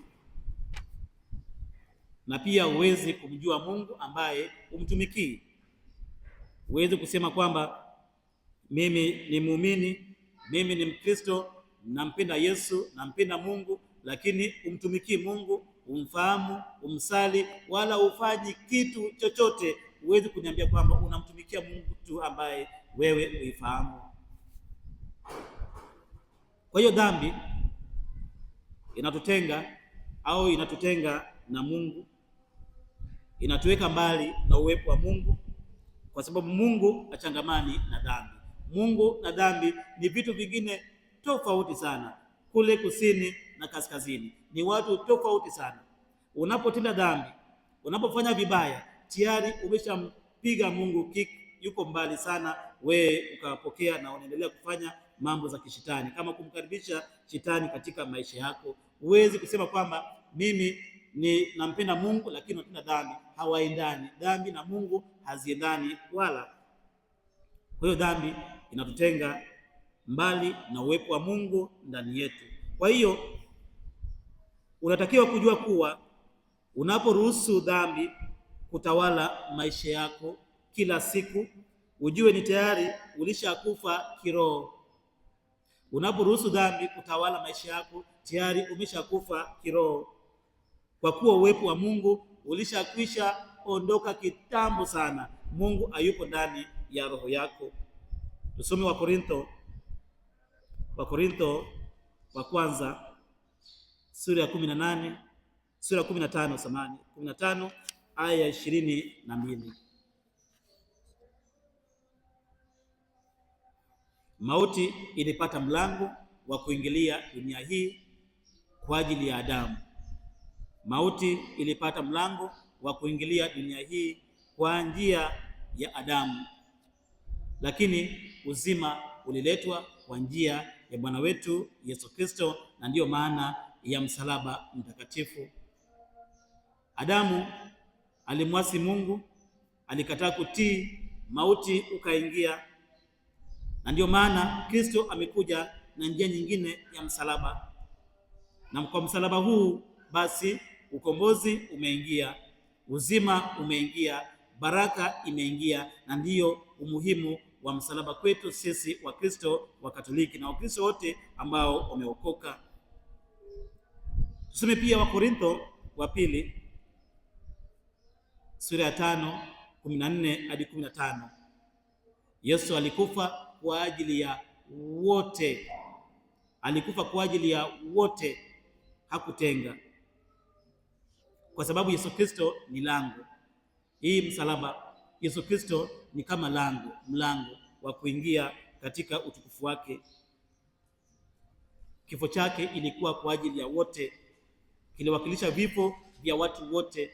Na pia uwezi kumjua Mungu ambaye umtumikii. Uwezi kusema kwamba mimi ni muumini, mimi ni Mkristo, nampenda Yesu, nampenda Mungu, lakini umtumikii Mungu, umfahamu, umsali, wala ufanyi kitu chochote. Uwezi kuniambia kwamba unamtumikia Mungu tu ambaye wewe uifahamu. Kwa hiyo dhambi inatutenga na Mungu, inatuweka mbali na uwepo wa Mungu, kwa sababu Mungu achangamani na dhambi. Mungu na dhambi ni vitu vingine tofauti sana. Kule kusini na kaskazini ni watu tofauti sana. Unapotenda dhambi, unapofanya vibaya, tayari umeshampiga Mungu kick, yuko mbali sana, wewe ukapokea na unaendelea kufanya mambo za kishetani, kama kumkaribisha shetani katika maisha yako. Huwezi kusema kwamba mimi ni nampenda Mungu lakini natenda dhambi. Hawaendani. Dhambi na Mungu haziendani wala. Kwa hiyo dhambi inatutenga mbali na uwepo wa Mungu ndani yetu. Kwa hiyo unatakiwa kujua kuwa unaporuhusu dhambi kutawala maisha yako kila siku, ujue ni tayari ulishakufa kiroho. Unaporuhusu dhambi kutawala maisha yako, tayari umeshakufa kiroho, kwa kuwa uwepo wa Mungu ulishakwisha ondoka kitambo sana. Mungu hayupo ndani ya roho yako. Tusome Wakorintho wa kwanza sura ya 15 aya ya 22. Mauti ilipata mlango wa kuingilia dunia hii kwa ajili ya Adamu. Mauti ilipata mlango wa kuingilia dunia hii kwa njia ya Adamu, lakini uzima uliletwa kwa njia ya Bwana wetu Yesu Kristo, na ndiyo maana ya msalaba mtakatifu. Adamu alimwasi Mungu, alikataa kutii, mauti ukaingia, na ndiyo maana Kristo amekuja na njia nyingine ya msalaba. Na kwa msalaba huu basi ukombozi umeingia, uzima umeingia, baraka imeingia, na ndiyo umuhimu wa msalaba kwetu sisi wa Kristo wa Katoliki na Wakristo wote ambao wameokoka. Tusome pia Wakorintho wa pili sura ya 5:14 hadi 15. Yesu alikufa kwa ajili ya wote. Alikufa kwa ajili ya wote, hakutenga. Kwa sababu Yesu Kristo ni lango. Hii msalaba Yesu Kristo ni kama mlango wa kuingia katika utukufu wake. Kifo chake ilikuwa kwa ajili ya wote, kiliwakilisha vifo vya watu wote,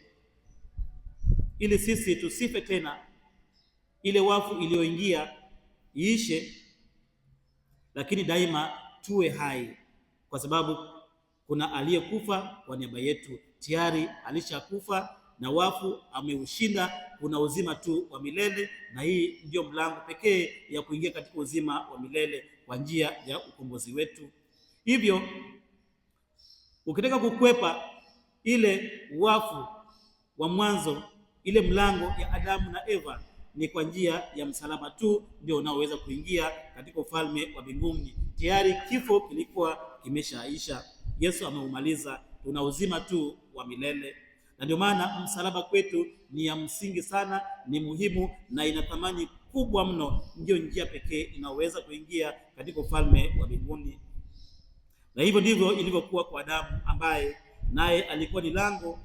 ili sisi tusife tena, ile wafu iliyoingia iishe, lakini daima tuwe hai, kwa sababu kuna aliyekufa kwa niaba yetu. Tayari alishakufa na wafu ameushinda. Kuna uzima tu wa milele, na hii ndio mlango pekee ya kuingia katika uzima wa milele kwa njia ya ukombozi wetu. Hivyo ukitaka kukwepa ile wafu wa mwanzo, ile mlango ya Adamu na Eva, ni kwa njia ya msalaba tu ndio unaoweza kuingia katika ufalme wa mbinguni. Tayari kifo kilikuwa kimeshaisha, Yesu ameumaliza. Tuna uzima tu wa milele, na ndio maana msalaba kwetu ni ya msingi sana, ni muhimu na ina thamani kubwa mno. Ndio njia pekee inaweza kuingia katika ufalme wa mbinguni. Na hivyo ndivyo ilivyokuwa kwa Adamu, ambaye naye alikuwa ni lango,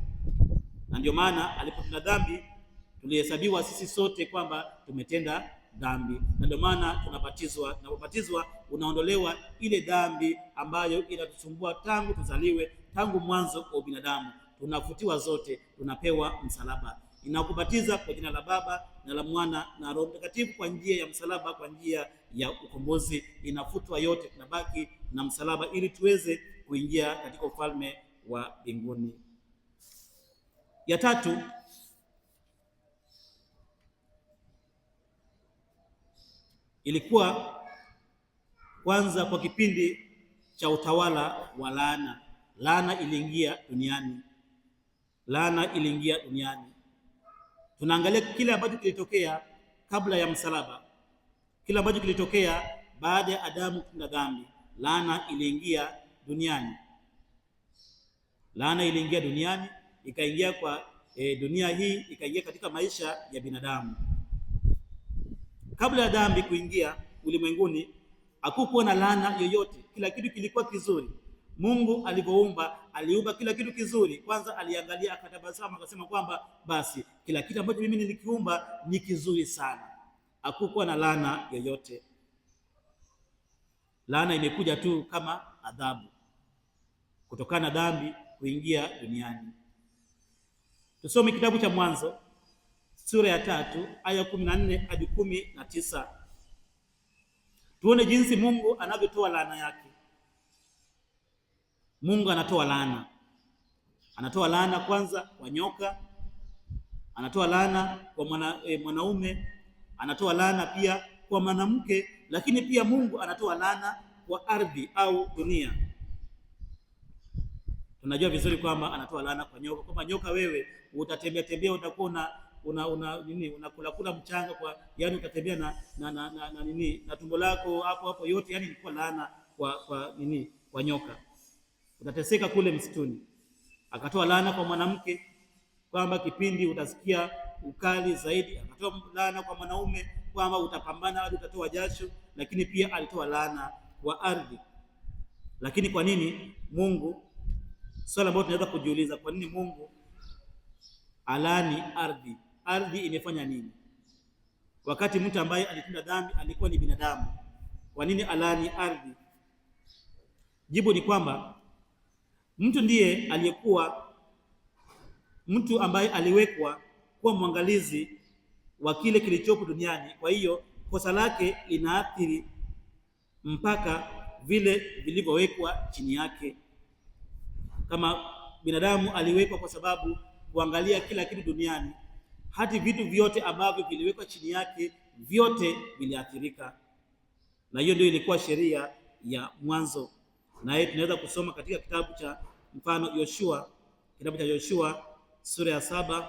na ndio maana alipotenda dhambi tulihesabiwa sisi sote kwamba tumetenda dhambi, na ndio maana tunabatizwa. Na kubatizwa unaondolewa ile dhambi ambayo inatusumbua tangu tuzaliwe, tangu mwanzo wa binadamu. Tunafutiwa zote, tunapewa msalaba. Inakubatiza kwa jina la Baba na la Mwana na Roho Mtakatifu, kwa njia ya msalaba, kwa njia ya ukombozi. Inafutwa yote, tunabaki na msalaba ili tuweze kuingia katika ufalme wa mbinguni. Ya tatu, ilikuwa kwanza kwa kipindi cha utawala wa laana. Laana iliingia duniani, laana iliingia duniani. Tunaangalia kile ambacho kilitokea kabla ya msalaba, kile ambacho kilitokea baada ya Adamu kutenda dhambi. Laana iliingia duniani, laana iliingia duniani, ikaingia kwa dunia hii, ikaingia katika maisha ya binadamu. Kabla ya dhambi kuingia ulimwenguni, hakukuwa na laana yoyote. Kila kitu kilikuwa kizuri. Mungu alivyoumba, aliumba kila kitu kizuri. Kwanza aliangalia, akatabasamu, akasema kwamba basi kila kitu ambacho mimi nilikiumba ni kizuri sana. Hakukuwa na laana yoyote. Laana imekuja tu kama adhabu kutokana na dhambi kuingia duniani. Tusome kitabu cha Mwanzo sura ya 3 aya 14 hadi 19. Tuone jinsi Mungu anavyotoa laana yake. Mungu anatoa laana. Anatoa laana kwanza kwa nyoka, anatoa laana kwa mwanaume, anatoa laana pia kwa mwanamke, lakini pia Mungu anatoa laana kwa ardhi au dunia. Tunajua vizuri kwamba anatoa laana kwa nyoka, kwamba nyoka, wewe utatembea tembea, utakuwa unakula mchanga, kwa yani utatembea na tumbo lako hapo yote, yani ilikuwa laana kwa nyoka, utateseka kule msituni. Akatoa laana kwa mwanamke kwamba kipindi utasikia ukali zaidi. Akatoa laana kwa mwanaume kwamba utapambana hadi utatoa jasho, lakini pia alitoa laana kwa ardhi. Lakini kwa nini Mungu, swali ambalo tunaweza kujiuliza, kwa nini Mungu alani ardhi? Ardhi imefanya nini wakati mtu ambaye alitenda dhambi alikuwa ni binadamu? Kwa nini alani ardhi? Jibu ni kwamba mtu ndiye aliyekuwa mtu ambaye aliwekwa kuwa mwangalizi wa kile kilichopo duniani. Kwa hiyo kosa lake linaathiri mpaka vile vilivyowekwa chini yake. Kama binadamu aliwekwa kwa sababu kuangalia kila kitu duniani, hadi vitu vyote ambavyo viliwekwa chini yake vyote viliathirika. Na hiyo ndio ilikuwa sheria ya mwanzo. Na hiyo tunaweza kusoma katika kitabu cha mfano Yoshua, kitabu cha Yoshua sura ya 7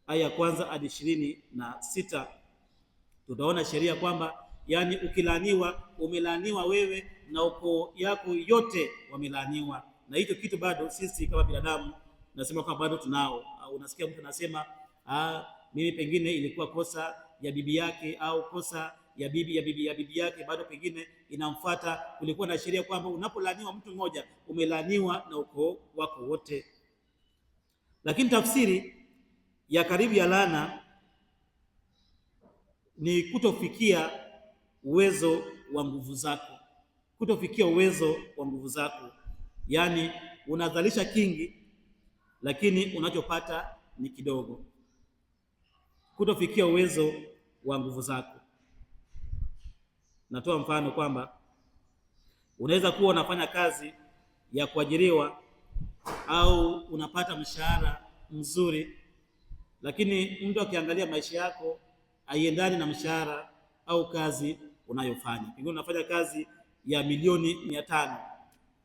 aya ya 1 hadi 26. Tutaona sheria kwamba yani ukilaaniwa, umelaaniwa wewe na ukoo yako yote wamelaaniwa. Na hicho kitu bado sisi kama binadamu nasema kwamba bado tunao. Unasikia mtu anasema mimi pengine ilikuwa kosa ya bibi yake, au kosa ya bibi yake bado pengine inamfuata. Kulikuwa na sheria kwamba unapolaaniwa mtu mmoja umelaaniwa na ukoo wako wote. Lakini tafsiri ya karibu ya laana ni kutofikia uwezo wa nguvu zako, kutofikia uwezo wa nguvu zako. Yaani unazalisha kingi lakini unachopata ni kidogo, kutofikia uwezo wa nguvu zako. Natoa mfano kwamba unaweza kuwa unafanya kazi ya kuajiriwa au unapata mshahara mzuri, lakini mtu akiangalia maisha yako haiendani na mshahara au kazi unayofanya. Pengine unafanya kazi ya milioni 500,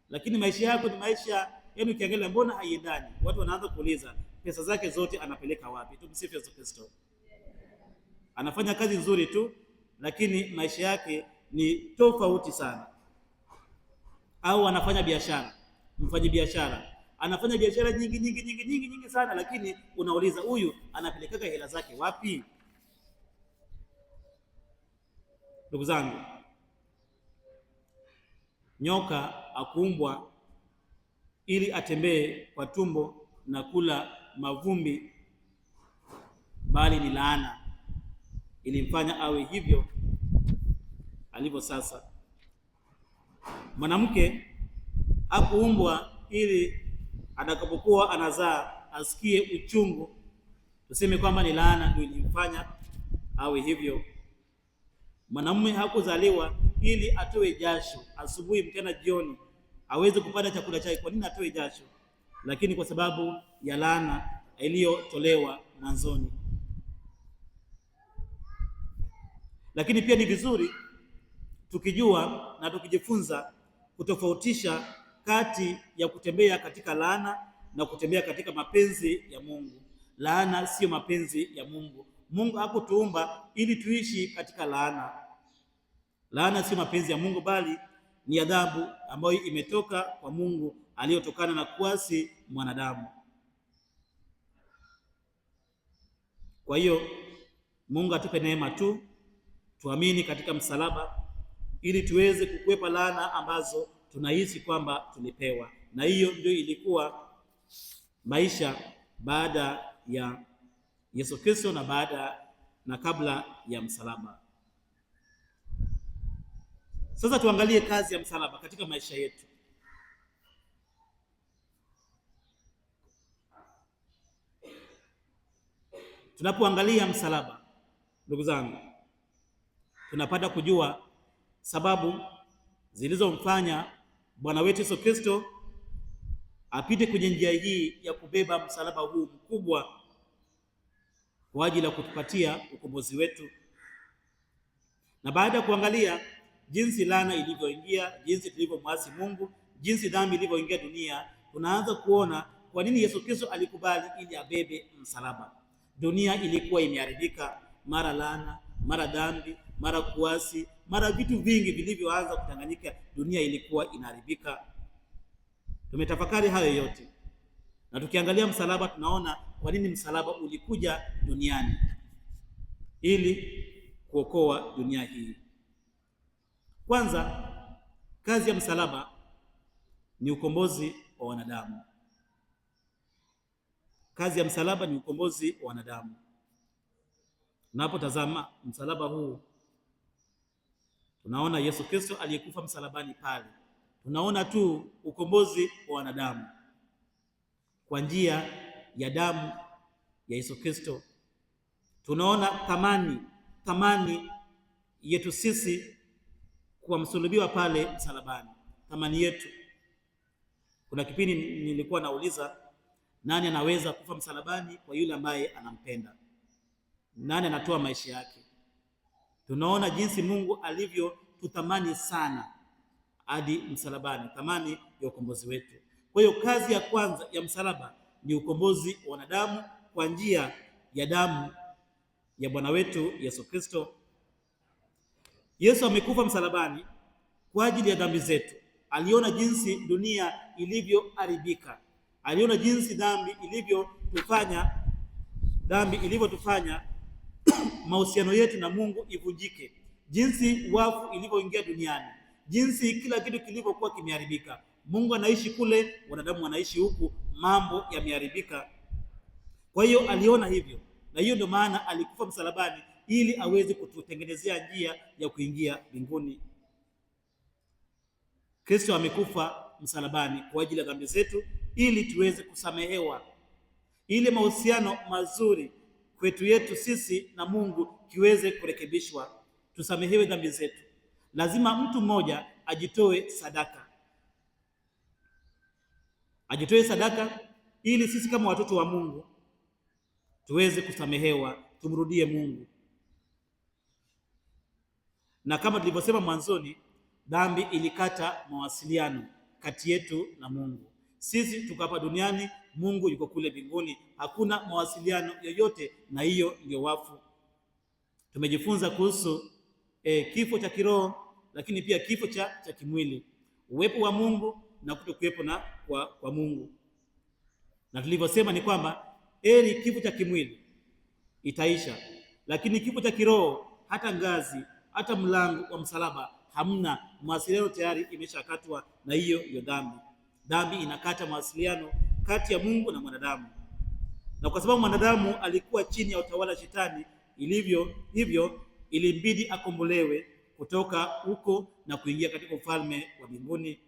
lakini maisha yako ni maisha yaani, ukiangalia mbona haiendani. Watu wanaanza kuuliza pesa zake zote anapeleka wapi? Tumsifu Yesu Kristo. Anafanya kazi nzuri tu, lakini maisha yake ni tofauti sana. Au anafanya biashara, mfanye biashara anafanya biashara nyingi sana, lakini unauliza huyu anapeleka hela zake wapi? Ndugu zangu, nyoka akuumbwa ili atembee kwa tumbo na kula mavumbi, bali ni laana ilimfanya awe hivyo alivyo sasa. Mwanamke hakuumbwa ili atakapokuwa anazaa asikie uchungu, tuseme kwamba ni laana ndio ilimfanya awe hivyo. Mwanamume hakuzaliwa ili atoe jasho asubuhi, mchana, jioni aweze kupata chakula chake. Kwa nini atoe jasho? Lakini kwa sababu ya laana iliyotolewa mwanzoni. Lakini pia ni vizuri tukijua na tukijifunza kutofautisha kati ya kutembea katika laana na kutembea katika mapenzi ya Mungu. Laana sio mapenzi ya Mungu. Mungu hakutuumba ili tuishi katika laana. Laana sio mapenzi ya Mungu, bali ni adhabu ambayo imetoka kwa Mungu aliyotokana na kuasi mwanadamu. Kwa hiyo Mungu atupe neema tu, tuamini katika msalaba ili tuweze kukwepa laana ambazo tunahisi kwamba tulipewa. Na hiyo ndio ilikuwa maisha baada ya Yesu Kristo na baada na kabla ya msalaba. Sasa tuangalie kazi ya msalaba katika maisha yetu. Tunapoangalia msalaba, ndugu zangu, tunapata kujua sababu zilizomfanya Bwana wetu Yesu Kristo apite kwenye njia hii ya kubeba msalaba huu mkubwa kwa ajili ya kutupatia ukombozi wetu. Na baada ya kuangalia jinsi laana ilivyoingia, jinsi tulivyomwasi Mungu, jinsi dhambi ilivyoingia dunia, tunaanza kuona kwa nini Yesu Kristo alikubali ili abebe msalaba. Dunia ilikuwa imeharibika, mara laana, mara dhambi, mara kuasi, mara vitu vingi vilivyoanza kuchanganyika. Dunia ilikuwa inaharibika. Tumetafakari hayo yote, na tukiangalia msalaba tunaona kwa nini msalaba ulikuja duniani, ili kuokoa dunia hii. Kwanza, kazi ya msalaba ni ukombozi wa wanadamu. Kazi ya msalaba ni ukombozi wa wanadamu. Tunapotazama msalaba huu, tunaona Yesu Kristo aliyekufa msalabani pale. Tunaona tu ukombozi wa wanadamu kwa njia ya damu ya Yesu Kristo. Tunaona thamani yetu sisi kwa msulubiwa pale msalabani, thamani yetu. Kuna kipindi nilikuwa nauliza, nani anaweza kufa msalabani kwa yule ambaye anampenda? Nani anatoa maisha yake? Tunaona jinsi Mungu alivyotutamani sana hadi msalabani, thamani ya ukombozi wetu. Kwa hiyo kazi ya kwanza ya msalaba ni ukombozi wa wanadamu kwa njia ya damu ya Bwana wetu Yesu Kristo. Yesu amekufa msalabani kwa ajili ya dhambi zetu. Aliona jinsi dunia ilivyoharibika. Aliona jinsi dhambi ilivyotufanya mahusiano yetu na Mungu ivunjike, jinsi wafu ilivyoingia duniani, jinsi kila kitu kilivyokuwa kimeharibika. Mungu anaishi kule, wanadamu wanaishi huku, mambo yameharibika. Kwa hiyo aliona hivyo, na hiyo ndio maana alikufa msalabani, ili aweze kututengenezea njia ya kuingia mbinguni. Kristo amekufa msalabani kwa ajili ya dhambi zetu, ili tuweze kusamehewa, ili mahusiano mazuri kwetu yetu sisi na Mungu kiweze kurekebishwa, tusamehewe dhambi zetu. Lazima mtu mmoja ajitoe sadaka, ili sisi kama watoto wa Mungu tuweze kusamehewa, tumrudie Mungu. Na kama tulivyosema mwanzoni, dhambi ilikata mawasiliano kati yetu na Mungu. Sisi tuko hapa duniani, Mungu yuko kule mbinguni, hakuna mawasiliano yoyote, na hiyo ndio wafu. Tumejifunza kuhusu kifo cha kiroho, lakini pia kifo cha kimwili, uwepo wa Mungu na kutokuwepo na kwa Mungu. Na tulivyosema ni kwamba kifo cha kimwili itaisha, lakini kifo cha kiroho, hata ngazi, hata mlango wa msalaba hamna, mawasiliano tayari imeshakatwa, na hiyo ndio dhambi. Dhambi inakata mawasiliano kati ya Mungu na mwanadamu, na kwa sababu mwanadamu alikuwa chini ya utawala Shetani, hivyo ilimbidi akombolewe kutoka huko na kuingia katika ufalme wa mbinguni.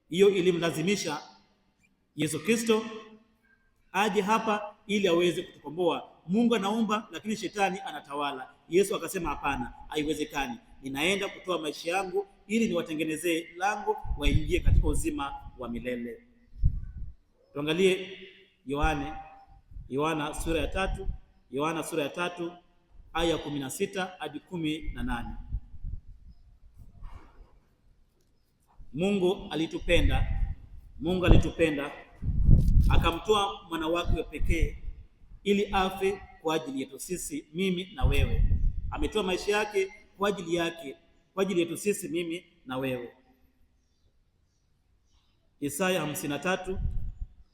Hiyo ilimlazimisha Yesu Kristo aje hapa ili aweze kutukomboa. Mungu anaumba, lakini Shetani anatawala. Yesu akasema hapana, haiwezekani, ninaenda kutoa maisha yangu ili niwatengenezee lango waingie katika uzima wa milele. Tuangalie Yohana sura ya 3, Yohana sura ya 3 aya 16 hadi 18. Mungu alitupenda akamtoa mwana wake wa pekee ili afe kwa ajili yetu sisi, mimi na wewe. Ametoa maisha yake kwa ajili yetu sisi, mimi na wewe. Isaya 53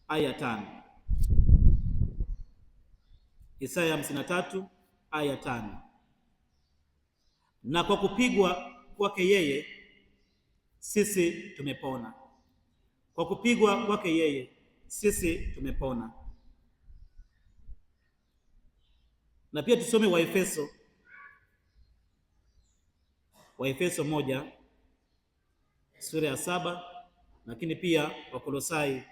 aya 5. Isaya 53 aya 5. Na kwa kupigwa kwake yeye sisi tumepona. Kwa kupigwa kwake yeye sisi tumepona. Na pia tusome Waefeso 1 sura ya 7, lakini pia Wakolosai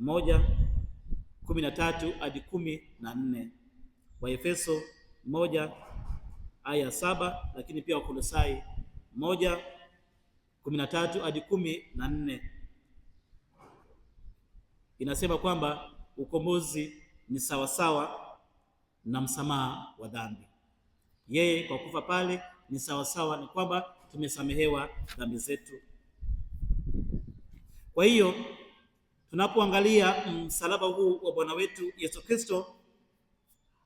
1:13 hadi 14. Waefeso 1 aya 7, lakini pia Wakolosai 1:13 hadi 14. Inasema kwamba ukombozi ni sawasawa na msamaha wa dhambi. Yeye kwa kufa pale ni sawasawa, ni kwamba tumesamehewa dhambi zetu. Kwa hiyo tunapoangalia msalaba huu wa Bwana wetu Yesu Kristo,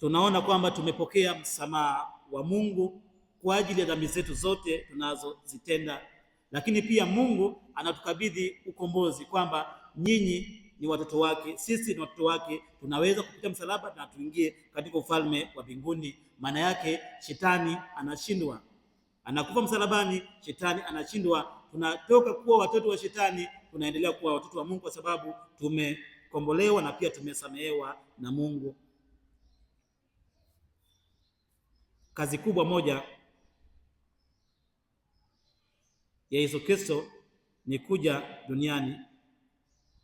tunaona kwamba tumepokea msamaha wa Mungu kwa ajili ya dhambi zetu zote tunazozitenda, lakini pia Mungu anatukabidhi ukombozi, kwamba nyinyi ni watoto wake, sisi ni watoto wake, tunaweza kupitia msalaba na tuingie katika ufalme wa mbinguni. Maana yake Shetani anashindwa, anakufa msalabani, Shetani anashindwa. Tunatoka kuwa watoto wa Shetani, tunaendelea kuwa watoto wa Mungu, kwa sababu tumekombolewa na pia tumesamehewa na Mungu. Kazi kubwa moja ya Yesu Kristo ni kuja duniani,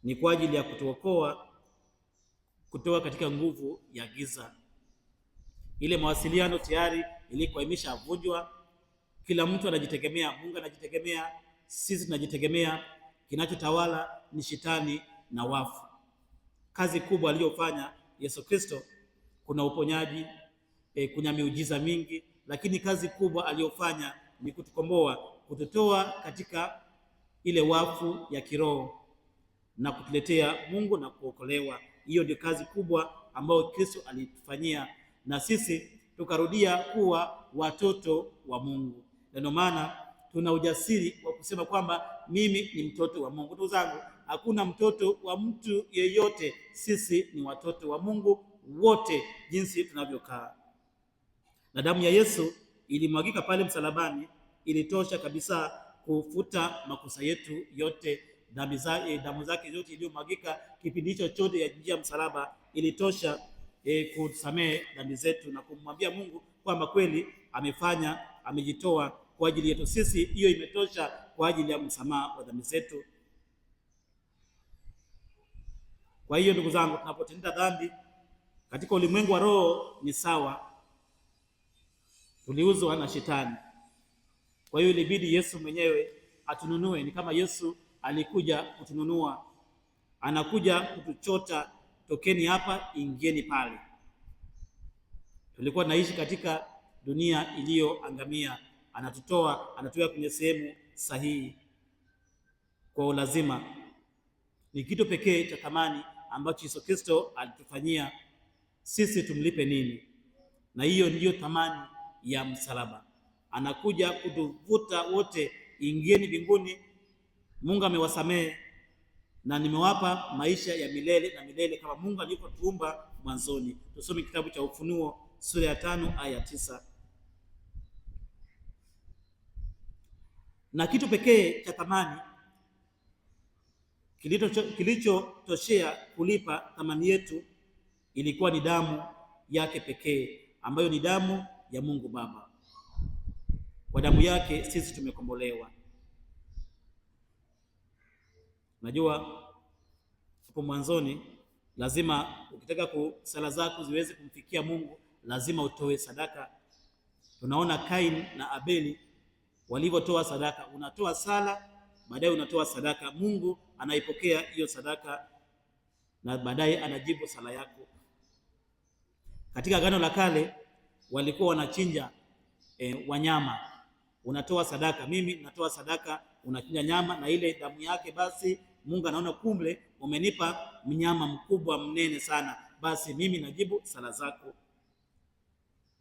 ni kwa ajili ya kutuokoa kutoka katika nguvu ya giza. Ile mawasiliano tayari ilikuwa imeshavunjwa, kila mtu anajitegemea, Mungu anajitegemea, sisi tunajitegemea, kinachotawala ni Shetani na wafu. Kazi kubwa aliyofanya Yesu Kristo, kuna uponyaji, kuna miujiza mingi, lakini kazi kubwa aliyofanya ni kutukomboa, kututoa katika ile wafu ya kiroho na kutuletea Mungu na kuokolewa. Hiyo ndio kazi kubwa ambayo Kristo alitufanyia, na sisi tukarudia kuwa watoto wa Mungu. Ndio maana tuna ujasiri wa kusema kwamba mimi ni mtoto wa Mungu. Ndugu zangu, hakuna mtoto wa mtu yeyote, sisi ni watoto wa Mungu wote jinsi tunavyokaa. Na damu ya Yesu ilimwagika pale msalabani, ilitosha kabisa kufuta makosa yetu yote. Damu zake zote iliyomwagika kipindi hicho chote ya njia msalaba ilitosha kusamehe dhambi zetu na kumwambia Mungu kwamba kweli amejitoa kwa ajili yetu sisi. Hiyo imetosha kwa ajili ya msamaha wa dhambi zetu. Kwa hiyo ndugu zangu, tunapotenda dhambi katika ulimwengu wa roho ni sawa, tuliuzwa na Shetani. Kwa hiyo ilibidi Yesu mwenyewe atununue. Ni kama Yesu alikuja kutununua, anakuja kutuchota, tokeni hapa, ingieni pale. Tulikuwa naishi katika dunia iliyoangamia, anatutoa kwenye sehemu sahihi kwa ulazima. Ni kitu pekee cha thamani ambacho Yesu Kristo alitufanyia sisi, tumlipe nini? Na hiyo ndiyo thamani ya msalaba. Anakuja kutuvuta wote, ingieni mbinguni, Mungu amewasamehe na nimewapa maisha ya milele na milele kama Mungu alivyotuumba mwanzoni. Tusome kitabu cha Ufunuo sura ya 5 aya 9. Na kitu pekee cha thamani kilichotoshea kulipa thamani yetu ilikuwa ni damu yake pekee, ambayo ni damu ya Mungu Baba. Kwa damu yake sisi tumekombolewa. Najua hapo mwanzoni lazima ukitaka sala zako ziweze kumfikia Mungu lazima utoe sadaka. Tunaona Kain na Abeli walivyotoa sadaka. Unatoa sala, baadaye unatoa sadaka. Mungu anaipokea hiyo sadaka na baadaye anajibu sala yako. Katika Agano la Kale walikuwa wanachinja wanyama. Unatoa sadaka, mimi natoa sadaka, unachinja nyama na ile damu yake, basi Mungu anaona kumbe umenipa mnyama mkubwa mnene sana, basi mimi najibu sala zako.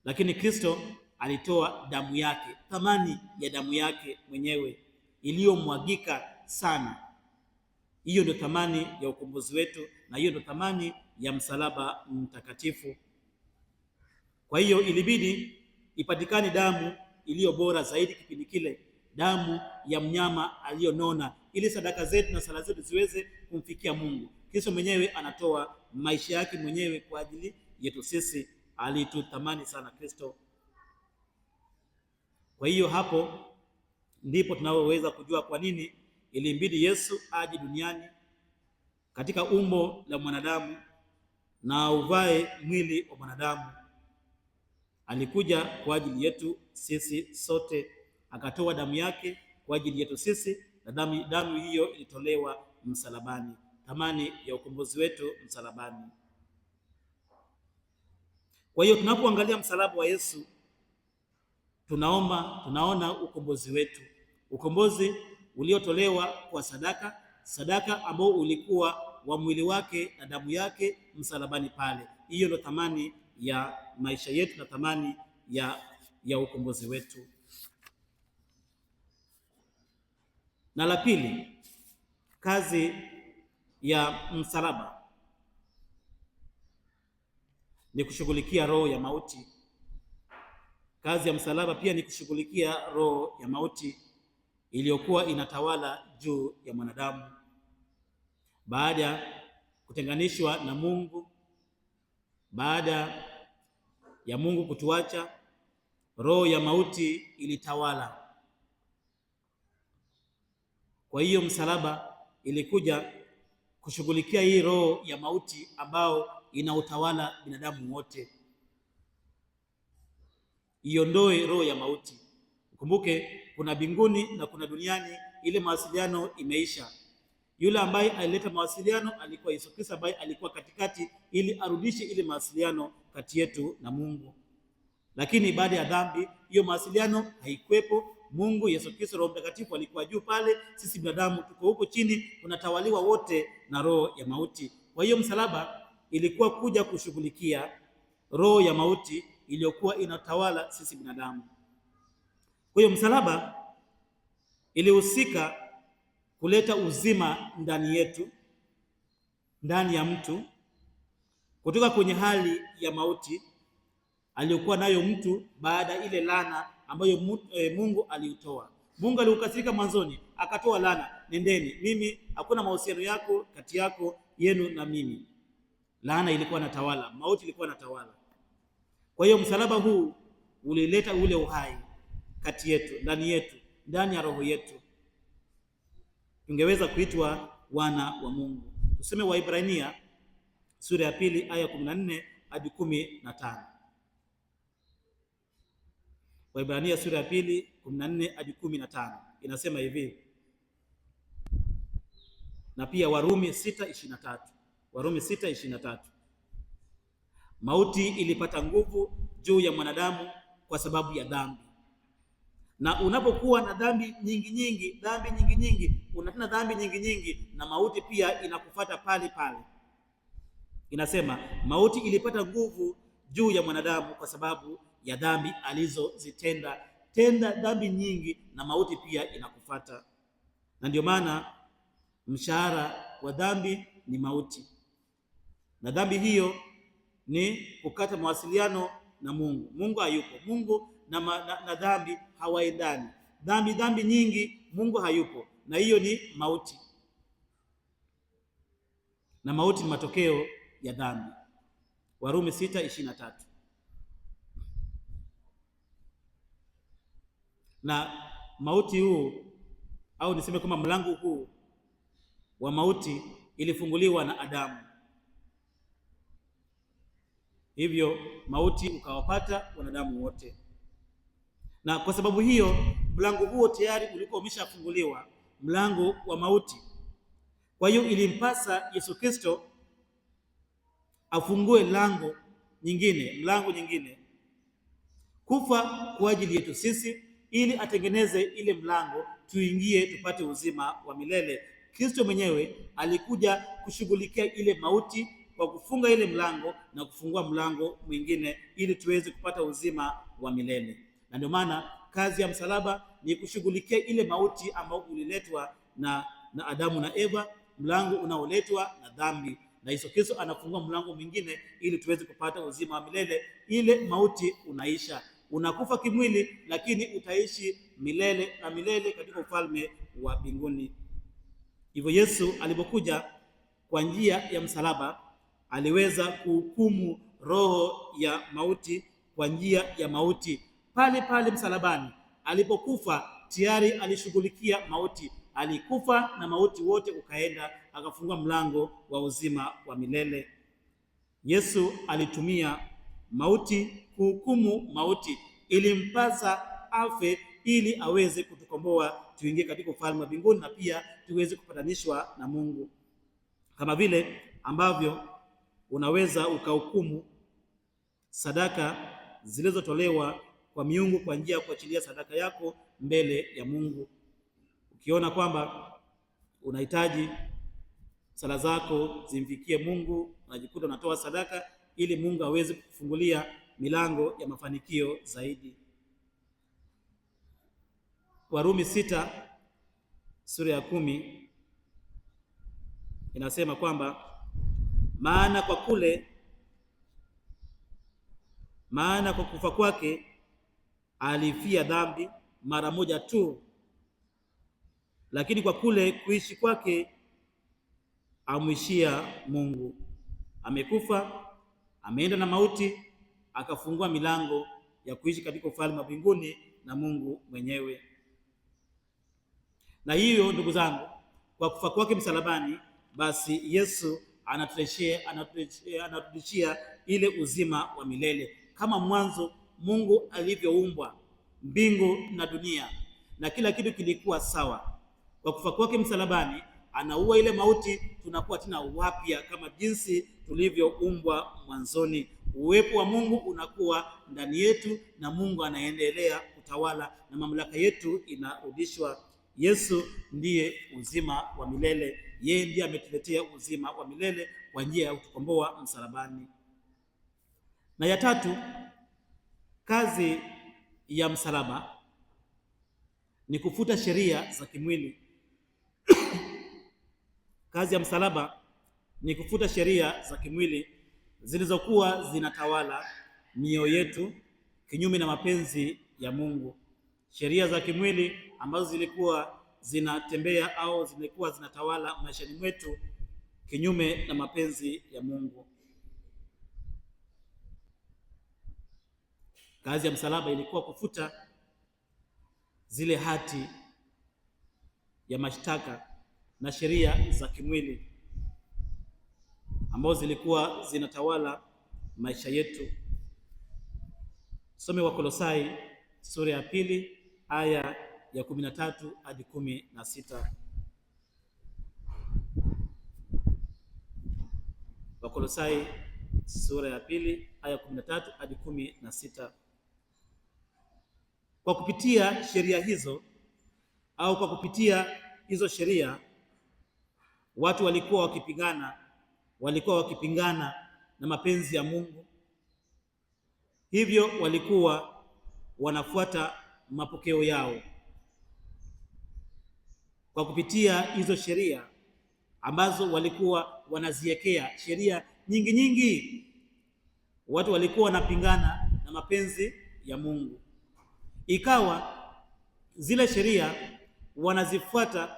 Lakini Kristo alitoa damu yake, thamani ya damu yake mwenyewe iliyomwagika sana. Hiyo ndio thamani ya ukombozi wetu, na hiyo ndio thamani ya msalaba mtakatifu. Kwa hiyo ilibidi ipatikane damu iliyo bora zaidi kipindi kile, damu ya mnyama aliyonona, ili sadaka zetu na sala zetu ziweze kumfikia Mungu. Kristo mwenyewe anatoa maisha yake mwenyewe kwa ajili yetu sisi. Alituthamani sana Kristo. Kwa hiyo hapo ndipo tunaweza kujua kwa nini ilimbidi Yesu aje duniani katika umbo la mwanadamu na uvae mwili wa mwanadamu. Alikuja kwa ajili yetu sisi sote, akatoa damu yake kwa ajili yetu sisi, na damu hiyo ilitolewa msalabani, thamani ya ukombozi wetu msalabani. Kwa hiyo tunapoangalia msalaba wa Yesu tunaona ukombozi wetu, ukombozi uliotolewa kwa sadaka ambao ulikuwa wa mwili wake na damu yake msalabani pale. Hiyo ndio thamani ya maisha yetu na thamani ya ukombozi wetu. Na la pili, kazi ya msalaba ni kushughulikia roho ya mauti. Kazi ya msalaba pia ni kushughulikia roho ya mauti iliyokuwa inatawala juu ya mwanadamu. Baada ya kutenganishwa na Mungu, baada ya Mungu kutuacha, roho ya mauti ilitawala. Kwa hiyo msalaba ilikuja kushughulikia hii roho ya mauti ambao inautawala binadamu wote, iondoe roho ya mauti. Ukumbuke kuna mbinguni na kuna duniani, ile mawasiliano imeisha. Yule ambaye alileta mawasiliano alikuwa Yesu Kristo, ambaye alikuwa katikati ili arudishe ile mawasiliano kati yetu na Mungu. Lakini baada ya dhambi hiyo mawasiliano haikuwepo. Mungu, Yesu Kristo, Roho Mtakatifu alikuwa juu pale, sisi binadamu tuko huko chini, tunatawaliwa wote na roho ya mauti. Kwa hiyo msalaba ilikuwa kuja kushughulikia roho ya mauti iliyokuwa inatawala sisi binadamu. Kwa hiyo msalaba ilihusika kuleta uzima ndani yetu, ndani ya mtu, kutoka kwenye hali ya mauti aliyokuwa nayo mtu baada ile laana ambayo Mungu aliutoa. Mungu aliukasirika mwanzoni, akatoa laana, nendeni, mimi hakuna mahusiano yako kati yenu na mimi. laana ilikuwa inatawala, mauti ilikuwa inatawala. Kwa hiyo msalaba huu ulileta ule uhai kati yetu, ndani yetu, ndani ya roho yetu, tungeweza kuitwa wana wa Mungu. Tuseme Waibrania sura ya 2 aya 14 hadi 15. Waibrania sura ya 2 14 hadi 15 inasema hivi, na pia Warumi 6:23. Warumi 6:23, mauti ilipata nguvu juu ya mwanadamu kwa sababu ya dhambi. Na unapokuwa na dhambi nyingi, unatenda dhambi nyingi, na mauti pia inakufuata pale pale. Inasema mauti ilipata nguvu juu ya mwanadamu kwa sababu ya dhambi alizozitenda. Tenda dhambi nyingi na mauti pia inakufuata. Na ndio maana mshahara wa dhambi ni mauti, na dhambi hiyo ni kukata mawasiliano na Mungu. Mungu hayupo. Mungu na dhambi hawaendani. Dhambi nyingi, Mungu hayupo, na hiyo ni mauti, na mauti ni matokeo ya dhambi. Warumi 6:23. Na mauti huu, au niseme kwamba mlango huu wa mauti ilifunguliwa na Adamu, hivyo mauti ukawapata wanadamu wote. Na kwa sababu hiyo mlango huo tayari ulikuwa umeshafunguliwa, mlango wa mauti. Kwa hiyo ilimpasa Yesu Kristo afungue mlango nyingine, kufa kwa ajili yetu sisi, ili atengeneze ile mlango tuingie tupate uzima wa milele. Kristo mwenyewe alikuja kushughulikia ile mauti kwa kufunga ile mlango na kufungua mlango mwingine ili tuweze kupata uzima wa milele. Na ndio maana kazi ya msalaba ni kushughulikia ile mauti ambayo uliletwa na Adamu na Eva, mlango unaoletwa na dhambi, na Yesu Kristo anafungua mlango mwingine ili tuweze kupata uzima wa milele. Ile mauti unaisha, unakufa kimwili, lakini utaishi milele na milele katika ufalme wa mbinguni. Hivyo Yesu alipokuja kwa njia ya msalaba aliweza kuhukumu roho ya mauti kwa njia ya mauti. Pale pale msalabani alipokufa tayari alishughulikia mauti. Alikufa na mauti wote ukaenda, akafungua mlango wa uzima wa milele. Yesu alitumia mauti kuhukumu mauti. Ilimpasa afe ili aweze kutukomboa tuingie katika ufalme wa mbinguni, na pia tuweze kupatanishwa na Mungu. Kama vile ambavyo unaweza ukahukumu sadaka zilizotolewa kwa miungu kwa njia ya kuachilia sadaka yako mbele ya Mungu. Ukiona kwamba unahitaji sala zako zimfikie Mungu, unajikuta unatoa sadaka ili Mungu aweze kukufungulia milango ya mafanikio zaidi. Warumi 6 sura ya 10 inasema kwamba maana kwa kufa kwake alifia dhambi mara moja tu, lakini kwa kule kuishi kwake amwishia Mungu. Amekufa, ameenda na mauti, akafungua milango ya kuishi katika ufalme wa mbinguni na Mungu mwenyewe. Na hiyo ndugu zangu, kwa kufa kwake msalabani, basi Yesu anatudishia ile uzima wa milele. Kama mwanzo Mungu alivyoumbwa mbingu na dunia na kila kitu kilikuwa sawa, kwa kufa kwake msalabani anaua ile mauti, tunakuwa tena wapya kama jinsi tulivyoumbwa mwanzoni. Uwepo wa Mungu unakuwa ndani yetu na Mungu anaendelea kutawala na mamlaka yetu inarudishwa. Yesu ndiye uzima wa milele. Yeye ndiye ametuletea uzima wa milele kwa njia ya kutukomboa msalabani. Na ya tatu, kazi ya msalaba ni kufuta sheria za kimwili. Kazi ya msalaba ni kufuta sheria za kimwili zilizokuwa zinatawala mioyo yetu kinyume na mapenzi ya Mungu. Sheria za kimwili ambazo zilikuwa zinatembea au zilikuwa zinatawala maishani mwetu kinyume na mapenzi ya Mungu. Kazi ya msalaba ilikuwa kufuta zile hati ya mashtaka na sheria za kimwili ambazo zilikuwa zinatawala maisha yetu. Some Wakolosai sura ya 2 aya ya 13 hadi 16. Wakolosai sura ya 2 aya 13 hadi 16. Kwa kupitia sheria hizo au kwa kupitia hizo sheria, watu walikuwa wakipingana na mapenzi ya Mungu. Hivyo walikuwa wanafuata mapokeo yao. Kwa kupitia hizo sheria ambazo walikuwa wanaziwekea, sheria nyingi, watu walikuwa wanapingana na mapenzi ya Mungu. Ikawa zile sheria wanazifuata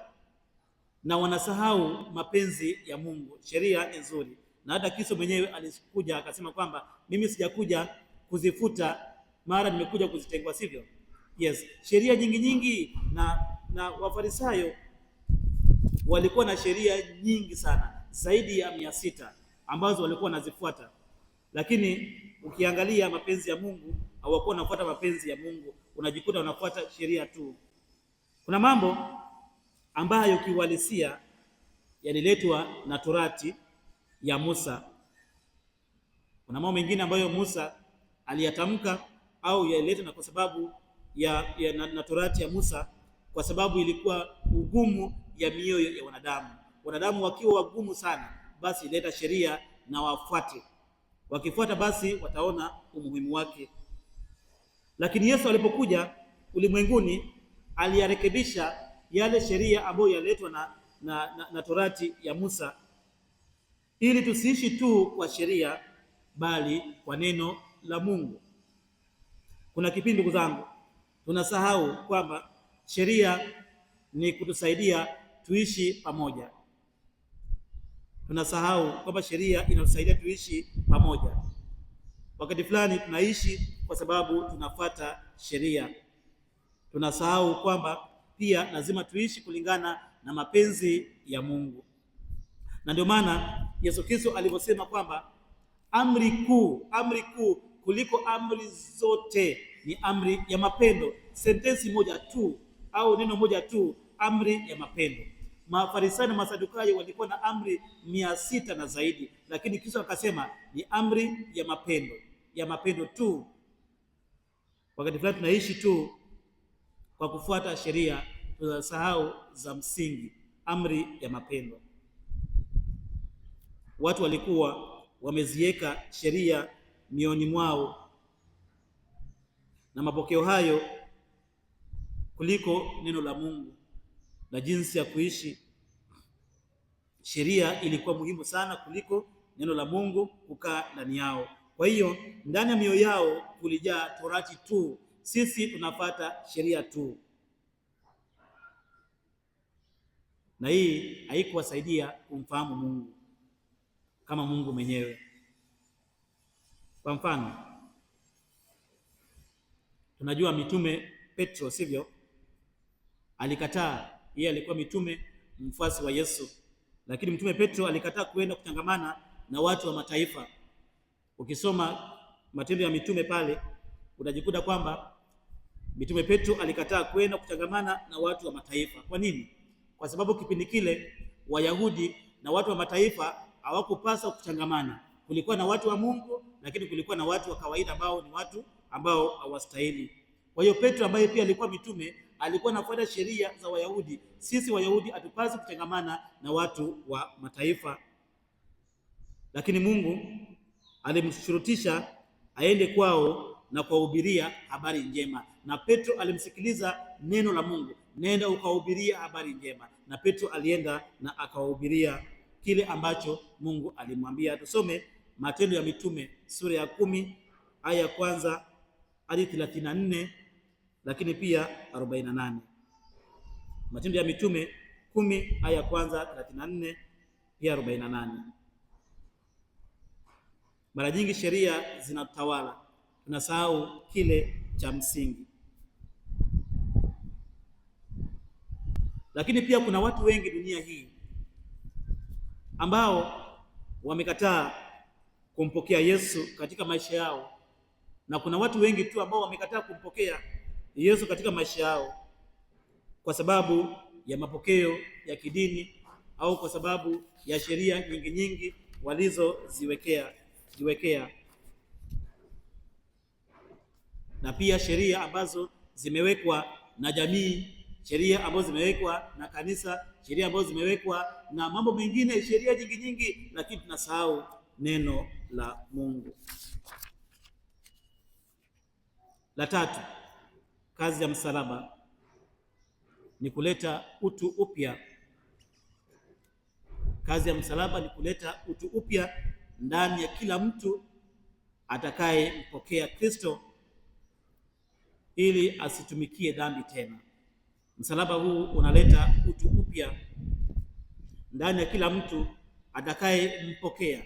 na wanasahau mapenzi ya Mungu. Sheria ni nzuri, na hata Kristo mwenyewe alikuja akasema kwamba mimi sijakuja kuzifuta, mara nimekuja kuzitengua, sivyo? Yes, sheria nyingi na Wafarisayo walikuwa na sheria nyingi sana, zaidi ya 600 ambazo walikuwa wanazifuata, lakini ukiangalia mapenzi ya Mungu hawakuwa wanafuata mapenzi ya Mungu, unajikuta wanafuata sheria tu. Kuna mambo ambayo kiuhalisia yaliletwa na Torati ya Musa. Kuna mambo mengine ambayo Musa aliyatamka au yaliletwa na kwa sababu na Torati ya Musa, kwa sababu ilikuwa ugumu ya mioyo ya wanadamu. Wanadamu wakiwa wagumu sana, basi ileta sheria na wafuate. Wakifuata basi wataona umuhimu wake. Lakini Yesu alipokuja ulimwenguni aliyarekebisha yale sheria ambayo yaletwa na Torati ya Musa, ili tusiishi tu kwa sheria bali kwa neno la Mungu. Kuna kipindi, ndugu zangu, tunasahau kwamba sheria ni kutusaidia tuishi pamoja. Tunasahau kwamba sheria inatusaidia tuishi pamoja. Wakati fulani tunaishi kwa sababu tunafuata sheria. Tunasahau kwamba pia lazima tuishi kulingana na mapenzi ya Mungu. Na ndio maana Yesu Kristo alivyosema kwamba amri kuu kuliko amri zote ni amri ya mapendo. Sentensi moja tu au neno moja tu, amri ya mapendo. Mafarisayo na Masadukayo walikuwa na amri 600 na zaidi, lakini Kristo akasema ni amri ya mapendo tu. Wakati fulani tunaishi tu kwa kufuata sheria, tunasahau za msingi, amri ya mapendo. Watu walikuwa wameziweka sheria mioni mwao na mapokeo hayo kuliko neno la Mungu na jinsi ya kuishi. Sheria ilikuwa muhimu sana kuliko neno la Mungu kukaa ndani yao. Kwa hiyo ndani ya mioyo yao kulijaa Torati tu. Sisi tunafuata sheria tu, na hii haikuwasaidia kumfahamu Mungu kama Mungu mwenyewe. Kwa mfano, tunajua mitume Petro, sivyo? Alikataa. Yeye alikuwa mitume, mfuasi wa Yesu, lakini mtume Petro alikataa kuenda kutangamana na watu wa mataifa. Ukisoma Matendo ya Mitume pale unajikuta kwamba mtume Petro alikataa kwenda kutangamana na watu wa mataifa. Kwa nini? Kwa sababu kipindi kile Wayahudi na watu wa mataifa hawakupaswa kutangamana. Kulikuwa na watu wa Mungu, lakini kulikuwa na watu wa kawaida ambao ni watu ambao hawastahili. Kwa hiyo Petro ambaye pia alikuwa mitume alikuwa anafuata sheria za Wayahudi. Sisi Wayahudi hatupaswi kutangamana na watu wa mataifa, lakini Mungu alimshurutisha aende kwao na kuwahubiria habari njema, na Petro alimsikiliza neno la Mungu, nenda ukahubiria habari njema, na Petro alienda na akawahubiria kile ambacho Mungu alimwambia. Tusome Matendo ya Mitume sura ya 10 aya ya kwanza hadi 34, lakini pia 48. Matendo ya Mitume 10 aya ya kwanza 34 pia 48. Mara nyingi sheria zinatawala. tunasahau kile cha msingi. Lakini pia kuna watu wengi dunia hii ambao wamekataa kumpokea Yesu katika maisha yao, na kuna watu wengi tu ambao wamekataa kumpokea Yesu katika maisha yao kwa sababu ya mapokeo ya kidini au kwa sababu ya sheria nyingi nyingi walizoziwekea, na pia sheria ambazo zimewekwa na jamii, sheria ambazo zimewekwa na kanisa, sheria ambazo zimewekwa na mambo mengine, sheria nyingi nyingi, lakini tunasahau neno la Mungu. La tatu, kazi ya msalaba ni kuleta utu upya. Kazi ya msalaba ni kuleta utu upya ndani ya kila mtu atakayempokea Kristo ili asitumikie dhambi tena. Msalaba huu unaleta utu upya ndani ya kila mtu atakayempokea,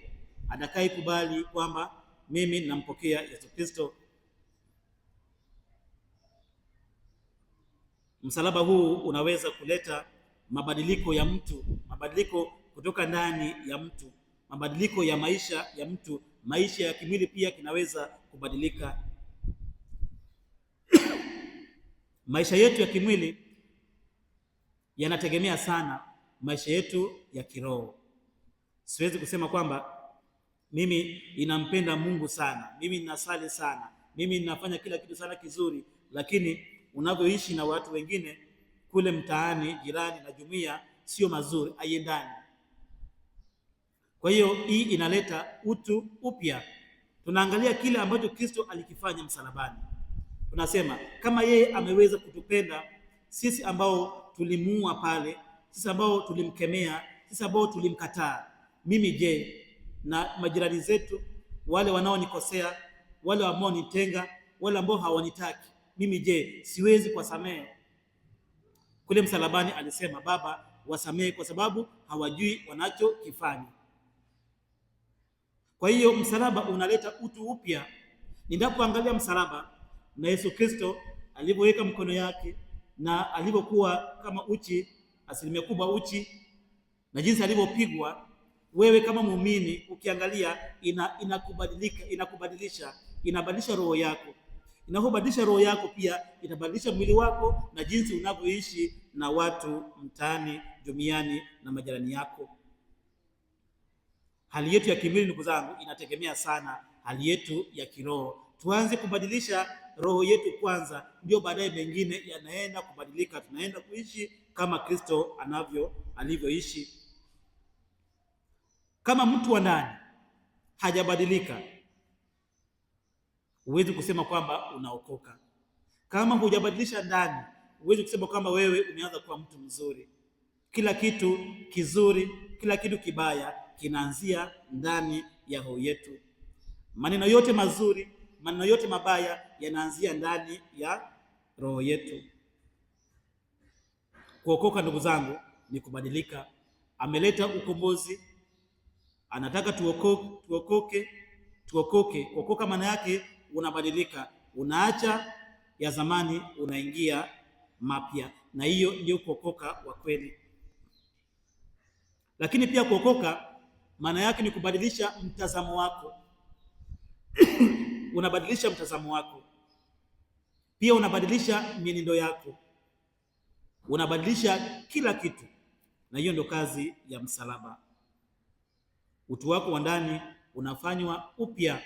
atakayekubali kwamba mimi nampokea Yesu Kristo. Msalaba huu unaweza kuleta mabadiliko ya mtu, mabadiliko kutoka ndani ya mtu, mabadiliko ya maisha ya mtu. Maisha ya kimwili pia kinaweza kubadilika. Maisha yetu ya kimwili yanategemea sana maisha yetu ya kiroho. Siwezi kusema kwamba mimi ninampenda Mungu sana, mimi ninasali sana, mimi ninafanya kila kitu sana kizuri, lakini unavyoishi na watu wengine kule mtaani, jirani na jumuiya sio mazuri, haiendani. Kwa hiyo hii inaleta utu upya. Tunaangalia kile ambacho Kristo alikifanya msalabani. Tunasema kama yeye ameweza kutupenda sisi ambao tulimuua pale, sisi ambao tulimkemea, sisi ambao tulimkataa, mimi je, na majirani zetu, wale wanaonikosea, wale ambao nitenga, wale ambao hawanitaki, mimi je, siwezi kuwasamehe? Kule msalabani alisema, Baba, wasamehe kwa sababu hawajui wanachokifanya. Kwa hiyo msalaba unaleta utu upya. Ninapoangalia msalaba na Yesu Kristo alivyoweka mkono yake na alivyokuwa kama uchi, asilimia kubwa uchi, na jinsi alivyopigwa, wewe kama muumini ukiangalia inabadilisha roho yako. Inapobadilisha roho yako pia itabadilisha mwili wako na jinsi unavyoishi na watu mtaani, duniani na majirani yako. Hali yetu ya kimwili, ndugu zangu, inategemea sana hali yetu ya kiroho. Tuanze kubadilisha roho yetu kwanza, ndio baadaye mengine yanaenda kubadilika. Tunaenda kuishi kama Kristo alivyoishi. Kama mtu wa ndani hajabadilika, huwezi kusema kwamba unaokoka. Kama hujabadilisha ndani, huwezi kusema kwamba wewe umeanza kuwa mtu mzuri. Kila kitu kizuri, kila kitu kibaya kinaanzia ndani ya roho yetu. Maneno yote mazuri, maneno yote mabaya yanaanzia ndani ya roho yetu. Kuokoka, ndugu zangu, ni kubadilika. Ameleta ukombozi, anataka tuokoke. Kuokoka maana yake unabadilika, unaacha ya zamani, unaingia mapya, na hiyo ndio kuokoka wa kweli. Lakini pia kuokoka maana yake ni kubadilisha mtazamo wako. Unabadilisha mtazamo wako, pia unabadilisha mienendo yako, unabadilisha kila kitu, na hiyo ndio kazi ya msalaba. Utu wako wa ndani unafanywa upya.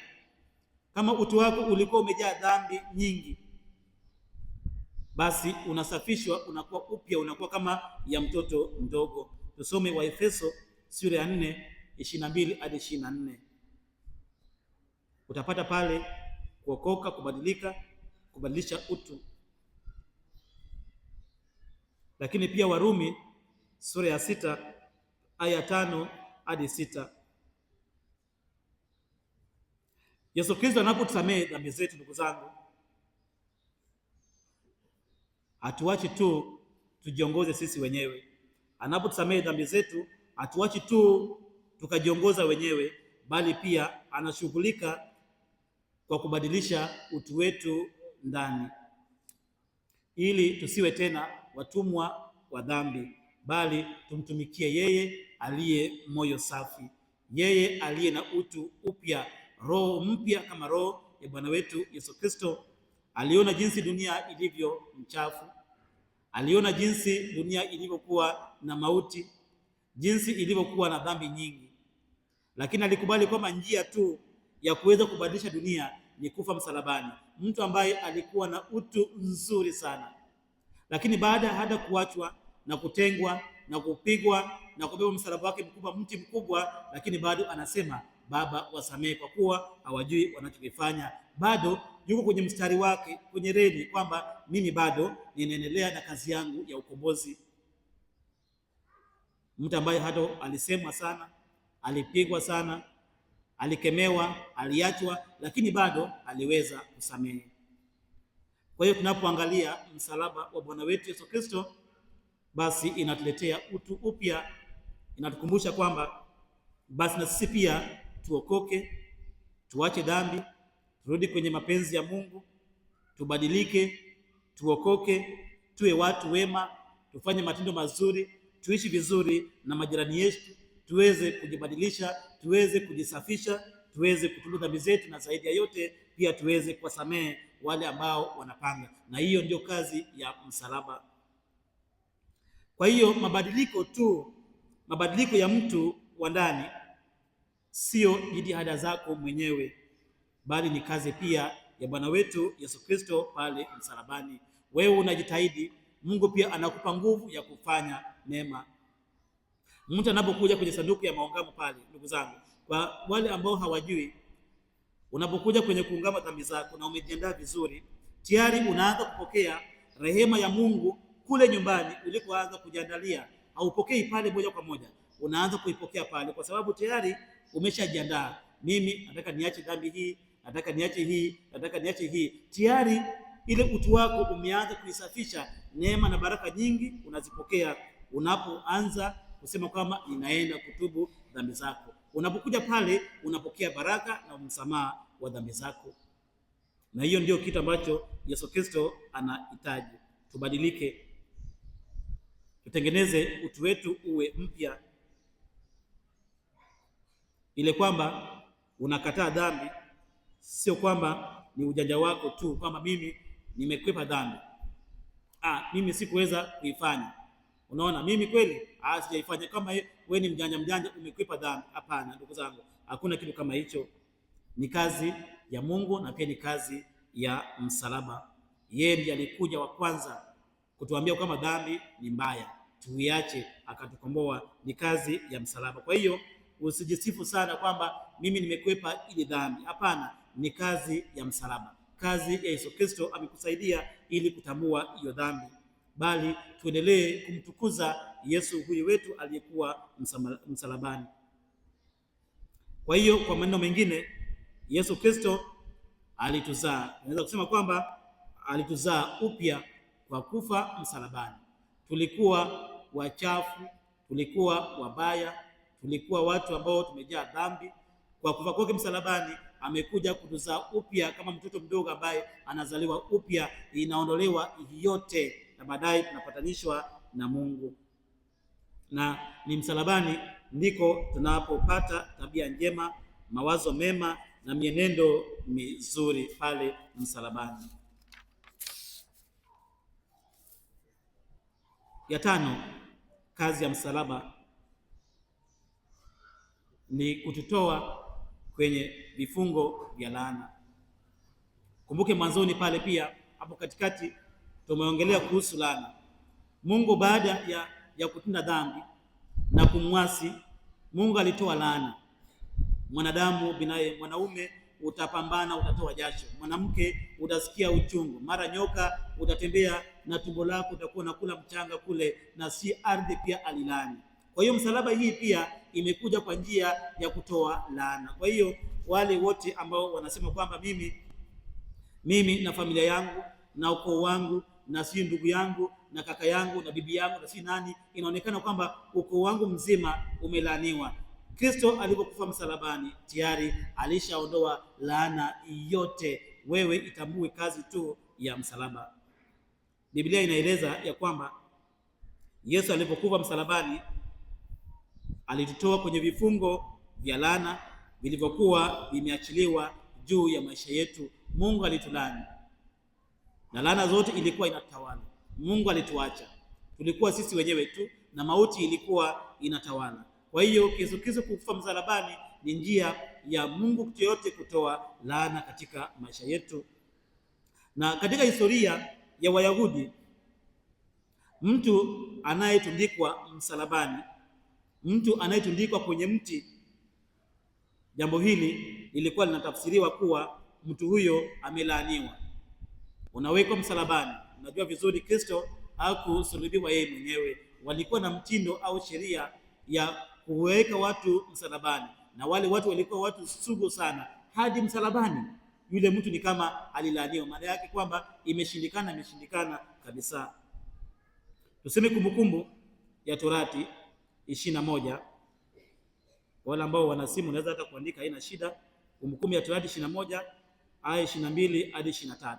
Kama utu wako ulikuwa umejaa dhambi nyingi, basi unasafishwa, unakuwa upya, unakuwa kama ya mtoto mdogo. Tusome Waefeso sura ya 4:22 hadi 24. Utapata pale kuokoka, kubadilika, kubadilisha utu. Lakini pia Warumi sura ya 6 aya 5 hadi 6. Yesu Kristo anapotusamehe dhambi zetu, ndugu zangu, hatuachi tu tujiongoze sisi wenyewe. Anapotusamehe dhambi zetu, hatuachi tu tukajiongoza wenyewe, bali pia anashughulika kwa kubadilisha utu wetu ndani, ili tusiwe tena watumwa wa dhambi, bali tumtumikie yeye aliye moyo safi, yeye aliye na utu upya, roho mpya kama roho ya Bwana wetu Yesu Kristo. Aliona jinsi dunia ilivyo mchafu, aliona jinsi dunia ilivyokuwa na mauti, jinsi ilivyokuwa na dhambi nyingi, lakini alikubali kwamba njia tu ya kuweza kubadilisha dunia ni kufa msalabani. Mtu ambaye alikuwa na utu nzuri sana, lakini baada hata kuachwa na kutengwa na kupigwa na kubeba msalaba wake mkubwa, mti mkubwa, lakini bado anasema Baba, wasamehe kwa kuwa hawajui wanachokifanya. Bado yuko kwenye mstari wake, kwenye reli, kwamba mimi bado ninaendelea na kazi yangu ya ukombozi. Mtu ambaye hata alisemwa sana, alipigwa sana, alikemewa, aliachwa, lakini bado aliweza kusamehe. Kwa hiyo tunapoangalia msalaba wa Bwana wetu Yesu Kristo, basi inatuletea utu upya, inatukumbusha kwamba basi na sisi pia tuokoke, tuache dhambi, turudi kwenye mapenzi ya Mungu, tubadilike, tuokoke, tuwe watu wema, tufanye matendo mazuri, tuishi vizuri na majirani yetu, tuweze kujibadilisha, tuweze kujisafisha, tuweze kutubu dhambi zetu, na zaidi ya yote pia tuweze kuwasamehe wale ambao wanapanga. Na hiyo ndio kazi ya msalaba. Kwa hiyo mabadiliko ya mtu wa ndani sio jitihada zako mwenyewe, bali ni kazi pia ya Bwana wetu Yesu Kristo pale msalabani. Wewe unajitahidi, Mungu pia anakupa nguvu ya kufanya mema. Mtu anapokuja kwenye sanduku ya maungamo pale, ndugu zangu, kwa wale ambao hawajui, unapokuja kwenye kuungama dhambi zako na umejiandaa vizuri, tayari unaanza kupokea rehema ya Mungu kule nyumbani ulikoanza kujiandalia. Haupokei pale moja kwa moja, unaanza kuipokea pale, kwa sababu tayari umeshajiandaa. Mimi nataka niache dhambi hii, nataka niache hii, nataka niache hii. Tayari ile utu wako umeanza kuisafisha. Neema na baraka nyingi unazipokea unapoanza kusema kwamba ninaenda kutubu dhambi zako. Unapokuja pale unapokea baraka na msamaha wa dhambi zako. Na hiyo ndio kitu ambacho Yesu Kristo anahitaji. Tubadilike, tutengeneze utu wetu uwe mpya, ile kwamba unakataa dhambi, sio kwamba ni ujanja wako tu, kwamba mimi nimekwepa dhambi, mimi sikuweza kuifanya. Unaona, mimi kweli sijaifanya. Kama wewe ni mjanja umekwepa dhambi, hapana ndugu zangu, hakuna kitu kama hicho. Ni kazi ya Mungu na pia ni kazi ya msalaba. Yeye ndiye alikuja wa kwanza kutuambia kwamba dhambi ni mbaya, tuiache, akatukomboa. Ni kazi ya msalaba. Kwa hiyo usijisifu sana kwamba mimi nimekwepa ile dhambi. Hapana, ni kazi ya msalaba. Kazi ya Yesu Kristo amekusaidia ili kutambua hiyo dhambi, bali tuendelee kumtukuza Yesu huyu wetu aliyekuwa msalabani. Kwa hiyo kwa maneno mengine, Yesu Kristo alituzaa. Naweza kusema kwamba alituzaa upya kwa kufa msalabani. Tulikuwa wachafu, tulikuwa wabaya, tulikuwa watu ambao tumejaa dhambi. Kwa kufa kwake msalabani amekuja kutuzaa upya kama mtoto mdogo ambaye anazaliwa upya, inaondolewa yote na baadaye tunapatanishwa na Mungu. Na ni msalabani ndiko tunapopata tabia njema, mawazo mema na mienendo mizuri pale msalabani. Ya tano, kazi ya msalaba ni kututoa kwenye vifungo vya laana. Kumbuke mwanzoni pale pia hapo katikati tumeongelea kuhusu laana. Mungu baada ya kutenda dhambi na kumwasi, Mungu alitoa laana. Mwanadamu binaye, mwanaume utapambana, utatoa jasho, mwanamke utasikia uchungu, mara nyoka utatembea na tumbo lako utakuwa nakula mchanga kule, na si ardhi pia alilani. Kwa hiyo msalaba hii pia imekuja kwa njia ya kutoa laana. Kwa hiyo wale wote ambao wanasema kwamba mimi na familia yangu na ukoo wangu na si ndugu yangu na kaka yangu na bibi yangu na si nani, inaonekana kwamba ukoo wangu mzima umelaaniwa, Kristo alipokufa msalabani tayari alishaondoa laana yote. Wewe itambue kazi tu ya msalaba. Biblia inaeleza ya kwamba Yesu alipokufa msalabani alitutoa kwenye vifungo vya laana vilivyokuwa vimeachiliwa juu ya maisha yetu. Mungu alitulani na laana zote ilikuwa inatawala. Mungu alituacha, tulikuwa sisi wenyewe tu na mauti ilikuwa inatawala. Kwa hiyo Yesu Kristo kufa msalabani ni njia ya Mungu yote kutoa laana katika maisha yetu. Na katika historia ya Wayahudi, mtu anayetundikwa msalabani, mtu anayetundikwa kwenye mti, jambo hili lilikuwa linatafsiriwa kuwa mtu huyo amelaaniwa. Unawekwa msalabani. Unajua vizuri Kristo hakusulubiwa yeye mwenyewe. Walikuwa na mtindo au sheria ya kuweka watu msalabani, na wale watu walikuwa watu sugu sana. Hadi msalabani yule mtu ni kama alilaaniwa. Maana yake kwamba imeshindikana kabisa. Tuseme Kumbukumbu ya Torati 21. Wale ambao wana simu unaweza hata kuandika, haina shida. Kumbukumbu ya Torati 21 aya 22 hadi 23.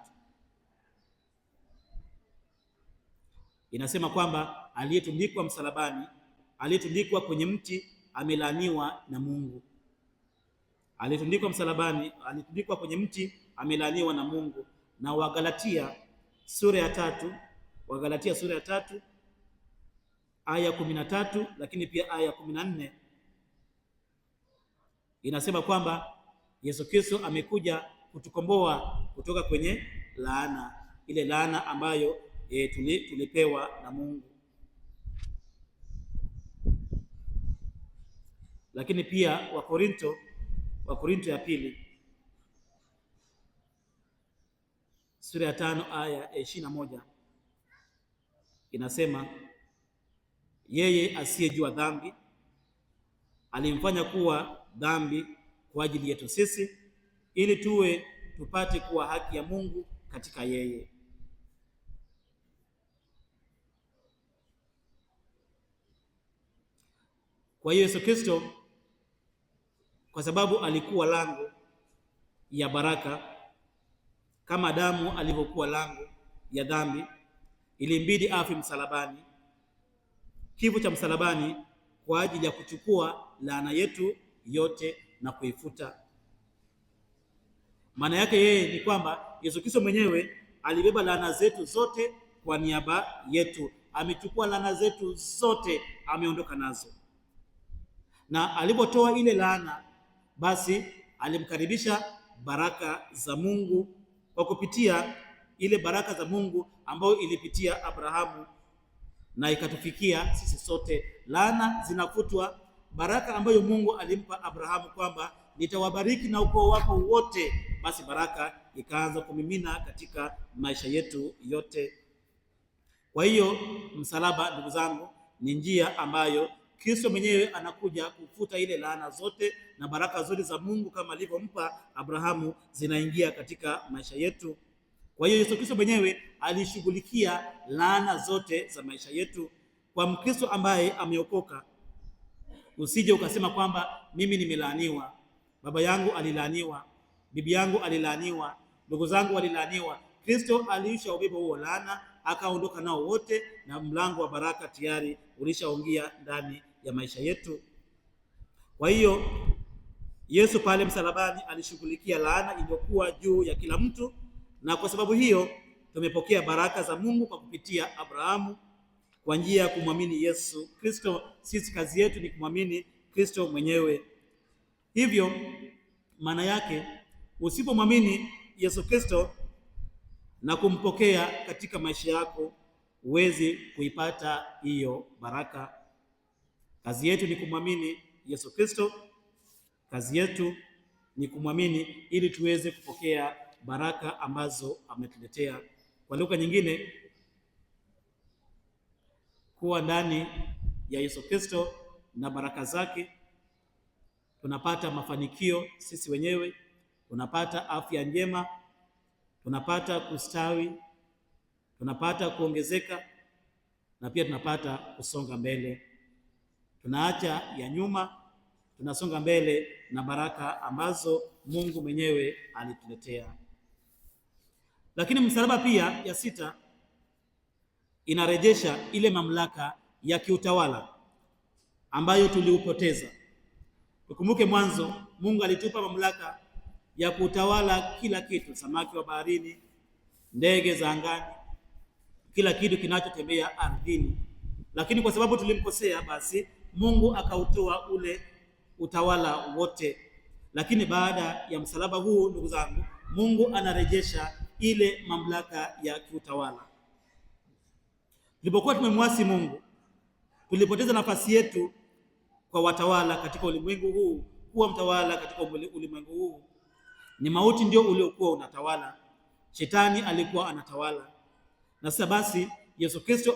Inasema kwamba aliyetundikwa msalabani, aliyetundikwa kwenye mti amelaaniwa na Mungu. Aliyetundikwa msalabani, aliyetundikwa kwenye mti amelaaniwa na Mungu. Na Wagalatia sura ya 3 aya 13, lakini pia aya 14 inasema kwamba Yesu Kristo amekuja kutukomboa kutoka kwenye laana, ile laana ambayo tulipewa na Mungu. Lakini pia Wakorinto ya pili sura ya 5 aya 21 inasema, yeye asiyejua dhambi alimfanya kuwa dhambi kwa ajili yetu sisi, ili tupate kuwa haki ya Mungu katika yeye. Kwa hiyo Yesu Kristo, kwa sababu alikuwa lango ya baraka, kama damu alivyokuwa lango ya dhambi, ilimbidi afe msalabani, kifo cha msalabani, kwa ajili ya kuchukua laana yetu yote na kuifuta. Maana yake yeye ni kwamba Yesu Kristo mwenyewe alibeba laana zetu zote kwa niaba yetu. Amechukua laana zetu zote, ameondoka nazo. Na alipotoa ile laana, basi alimkaribisha baraka za Mungu kwa kupitia ile baraka za Mungu ambayo ilipitia Abrahamu na ikatufikia sisi sote. Laana zinafutwa. Baraka ambayo Mungu alimpa Abrahamu kwamba nitawabariki na ukoo wako wote, basi baraka ikaanza kumimina katika maisha yetu yote. Kwa hiyo msalaba, ndugu zangu, ni njia ambayo Kristo mwenyewe anakuja kufuta ile laana zote, na baraka zote za Mungu kama alivyompa Abrahamu zinaingia katika maisha yetu. Kwa hiyo Yesu Kristo mwenyewe alishughulikia laana zote za maisha yetu. Kwa Mkristo ambaye ameokoka, usije ukasema kwamba mimi nimelaaniwa, baba yangu alilaaniwa, bibi yangu alilaaniwa, ndugu zangu walilaaniwa. Kristo alishaubeba huo laana, akaondoka nao wote, na mlango wa baraka tayari ulishaingia ndani ya maisha yetu. Kwa hiyo Yesu pale msalabani alishughulikia laana iliyokuwa juu ya kila mtu, na kwa sababu hiyo tumepokea baraka za Mungu kwa kupitia Abrahamu kwa njia ya kumwamini Yesu Kristo. Sisi kazi yetu ni kumwamini Kristo mwenyewe. Hivyo maana yake, usipomwamini Yesu Kristo na kumpokea katika maisha yako, huwezi kuipata hiyo baraka. Kazi yetu ni kumwamini Yesu Kristo. Kazi yetu ni kumwamini ili tuweze kupokea baraka ambazo ametuletea. Kwa lugha nyingine, kuwa ndani ya Yesu Kristo na baraka zake, tunapata mafanikio sisi wenyewe, tunapata afya njema, tunapata kustawi, tunapata kuongezeka, na pia tunapata kusonga mbele. Tunaacha ya nyuma, tunasonga mbele na baraka ambazo Mungu mwenyewe alituletea. Lakini msalaba pia ya 6 inarejesha ile mamlaka ya kiutawala ambayo tuliupoteza. Tukumbuke mwanzo Mungu alitupa mamlaka ya kutawala kila kitu, samaki wa baharini, ndege za angani, kila kitu kinachotembea ardhini. Lakini kwa sababu tulimkosea, basi Mungu akautoa ule utawala wote. Lakini baada ya msalaba huu, ndugu zangu, Mungu anarejesha ile mamlaka ya kiutawala. Tulipokuwa tumemwasi Mungu, tulipoteza nafasi yetu kwa watawala katika ulimwengu huu. Kuwa mtawala katika ulimwengu huu ni mauti, ndio uliokuwa unatawala. Shetani alikuwa anatawala. Na sasa basi Yesu Kristo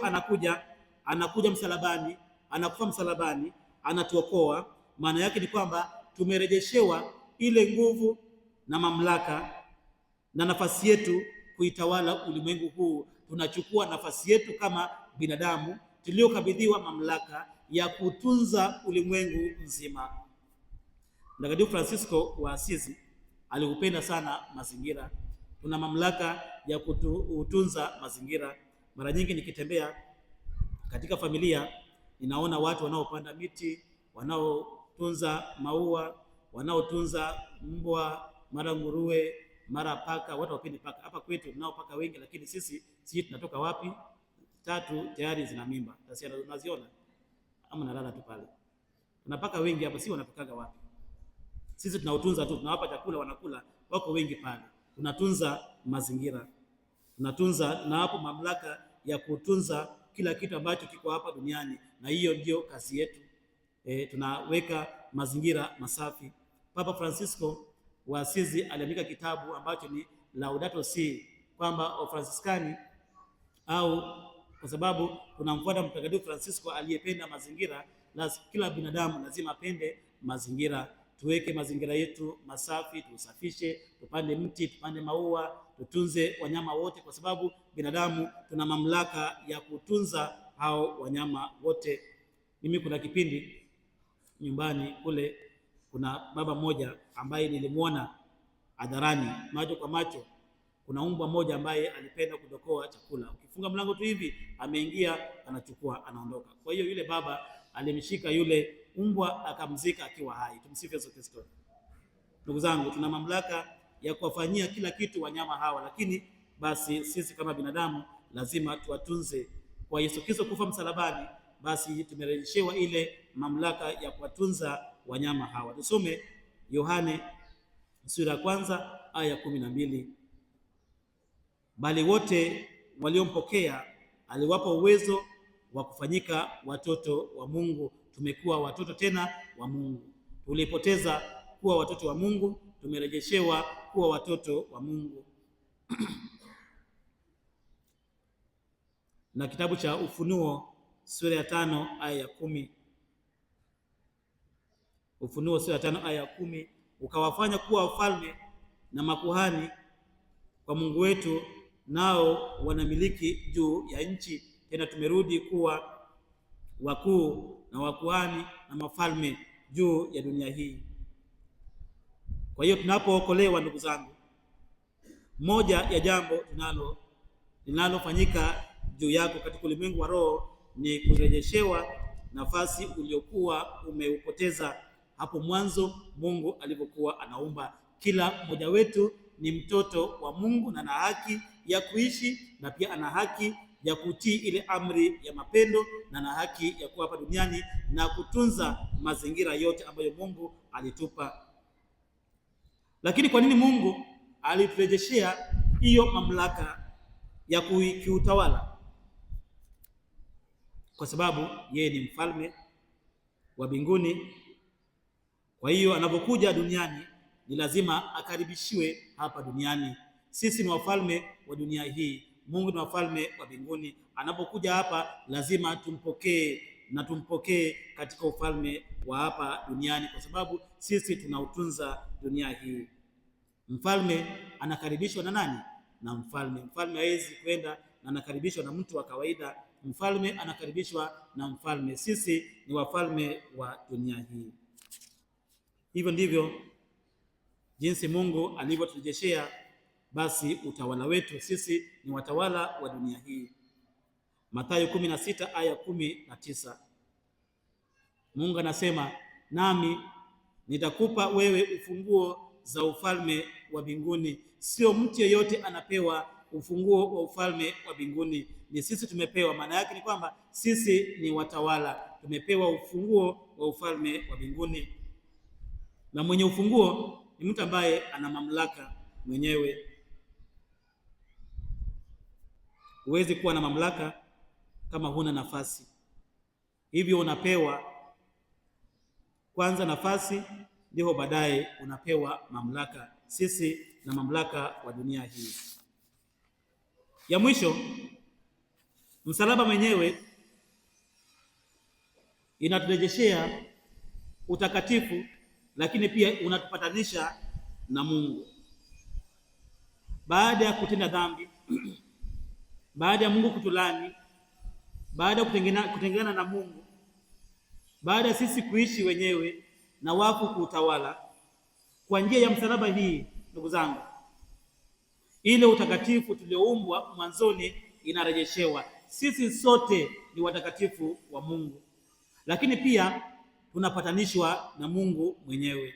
anakuja msalabani, anakufa msalabani, anatuokoa. Maana yake ni kwamba tumerejeshewa ile nguvu na mamlaka na nafasi yetu kuitawala ulimwengu huu. Tunachukua nafasi yetu kama binadamu tuliokabidhiwa mamlaka ya kutunza ulimwengu mzima. Mtakatifu Francisco wa Asizi aliupenda sana mazingira. Tuna mamlaka ya kutunza mazingira. Mara nyingi nikitembea katika familia, ninaona watu wanaopanda miti, wanaotunza maua, wanaotunza mbwa, mara nguruwe, mara paka. Watu wapendi paka. Hapa kwetu tunao paka wengi, lakini sisi tunatoka wapi? 3 tayari zina mimba. Sasa unaziona ama nalala tu pale. Tuna paka wengi hapa, si wanatokaga wapi? Sisi tunautunza tu, tunawapa chakula wanakula, wako wengi pale. Tunatunza mazingira. Tunatunza, na hapo mamlaka ya kutunza kila kitu ambacho kiko hapa duniani, na hiyo ndio kazi yetu. Tunaweka mazingira masafi. Papa Francisco wa Asizi aliandika kitabu ambacho ni Laudato Si, kwamba Wafransiskani, au kwa sababu tunamfuata Mtakatifu Francisco aliyependa mazingira, na kila binadamu lazima apende mazingira. Tuweke mazingira yetu masafi, tusafishe, tupande mti, tupande maua, tutunze wanyama wote, kwa sababu binadamu tuna mamlaka ya kutunza hao wanyama wote. Mimi kuna kipindi nyumbani kule, kuna baba mmoja ambaye nilimuona hadharani macho kwa macho. Kuna mbwa mmoja ambaye alipenda kudokoa chakula. Ukifunga mlango tu hivi, ameingia, anachukua, anaondoka. Kwa hiyo yule baba alimshika yule mbwa akamzika akiwa hai. Tumsifu Yesu Kristo. Ndugu zangu, tuna mamlaka ya kuwafanyia kila kitu wanyama hawa, lakini basi sisi kama binadamu lazima tuwatunze. Kwa Yesu Kristo kufa msalabani, basi tumerejeshewa ile mamlaka ya kuwatunza wanyama hawa. Tusome Yohane sura ya 1 aya 12. Bali wote waliompokea aliwapa uwezo wa kufanyika watoto wa Mungu. Tumekuwa watoto tena wa Mungu. Tulipoteza kuwa watoto wa Mungu, tumerejeshewa kuwa watoto wa Mungu. Na kitabu cha Ufunuo sura ya 5 aya ya 10. Ufunuo sura ya 5 aya ya 10, ukawafanya kuwa wafalme na makuhani kwa Mungu wetu, nao wanamiliki juu ya nchi. Tena tumerudi kuwa wakuu na wakuhani na mafalme juu ya dunia hii. Kwa hiyo tunapookolewa, ndugu zangu, moja ya jambo linalofanyika juu yako katika ulimwengu wa roho ni kurejeshewa nafasi uliokuwa umeupoteza hapo mwanzo Mungu alipokuwa anaumba. Kila mmoja wetu ni mtoto wa Mungu na ana haki ya kuishi, na pia ana haki ya kutii ile amri ya mapendo, na ana haki ya kuwa hapa duniani na kutunza mazingira yote ambayo Mungu alitupa. Lakini kwa nini Mungu aliturejeshea hiyo mamlaka ya kiutawala? Kwa sababu yeye ni mfalme wa mbinguni. Kwa hiyo anapokuja duniani ni lazima akaribishiwe hapa duniani. Sisi ni wafalme wa dunia hii, Mungu ni wafalme wa mbinguni. Anapokuja hapa lazima tumpokee katika ufalme wa hapa duniani, kwa sababu sisi tunautunza dunia hii. Mfalme anakaribishwa na nani? Na mfalme. Mfalme hawezi kwenda na anakaribishwa na mtu wa kawaida. Mfalme anakaribishwa na mfalme. Sisi ni wafalme wa dunia hii. Hivyo ndivyo jinsi Mungu alivyoturejeshea basi utawala wetu. Sisi ni watawala wa dunia hii. Mathayo 16 aya 19, Mungu anasema, nami nitakupa wewe ufunguo za ufalme wa mbinguni. Sio mtu yeyote anapewa ufunguo wa ufalme wa mbinguni, ni sisi tumepewa. Maana yake ni kwamba sisi ni watawala, tumepewa ufunguo wa ufalme wa mbinguni, na mwenye ufunguo ni mtu ambaye ana mamlaka mwenyewe. Huwezi kuwa na mamlaka kama huna nafasi. Hivyo unapewa kwanza nafasi, ndio baadaye unapewa mamlaka. Sisi na mamlaka wa dunia hii. Ya mwisho, msalaba mwenyewe inaturejeshea utakatifu, lakini pia unatupatanisha na Mungu. Baada ya kutenda dhambi baada ya Mungu kutulani, baada ya kutengana na Mungu, baada ya sisi kuishi wenyewe na wafu kuutawala, kwa njia ya msalaba hii, ndugu zangu, ile utakatifu tulioumbwa mwanzoni inarejeshewa. Sisi sote ni watakatifu wa Mungu, lakini pia tunapatanishwa na Mungu mwenyewe.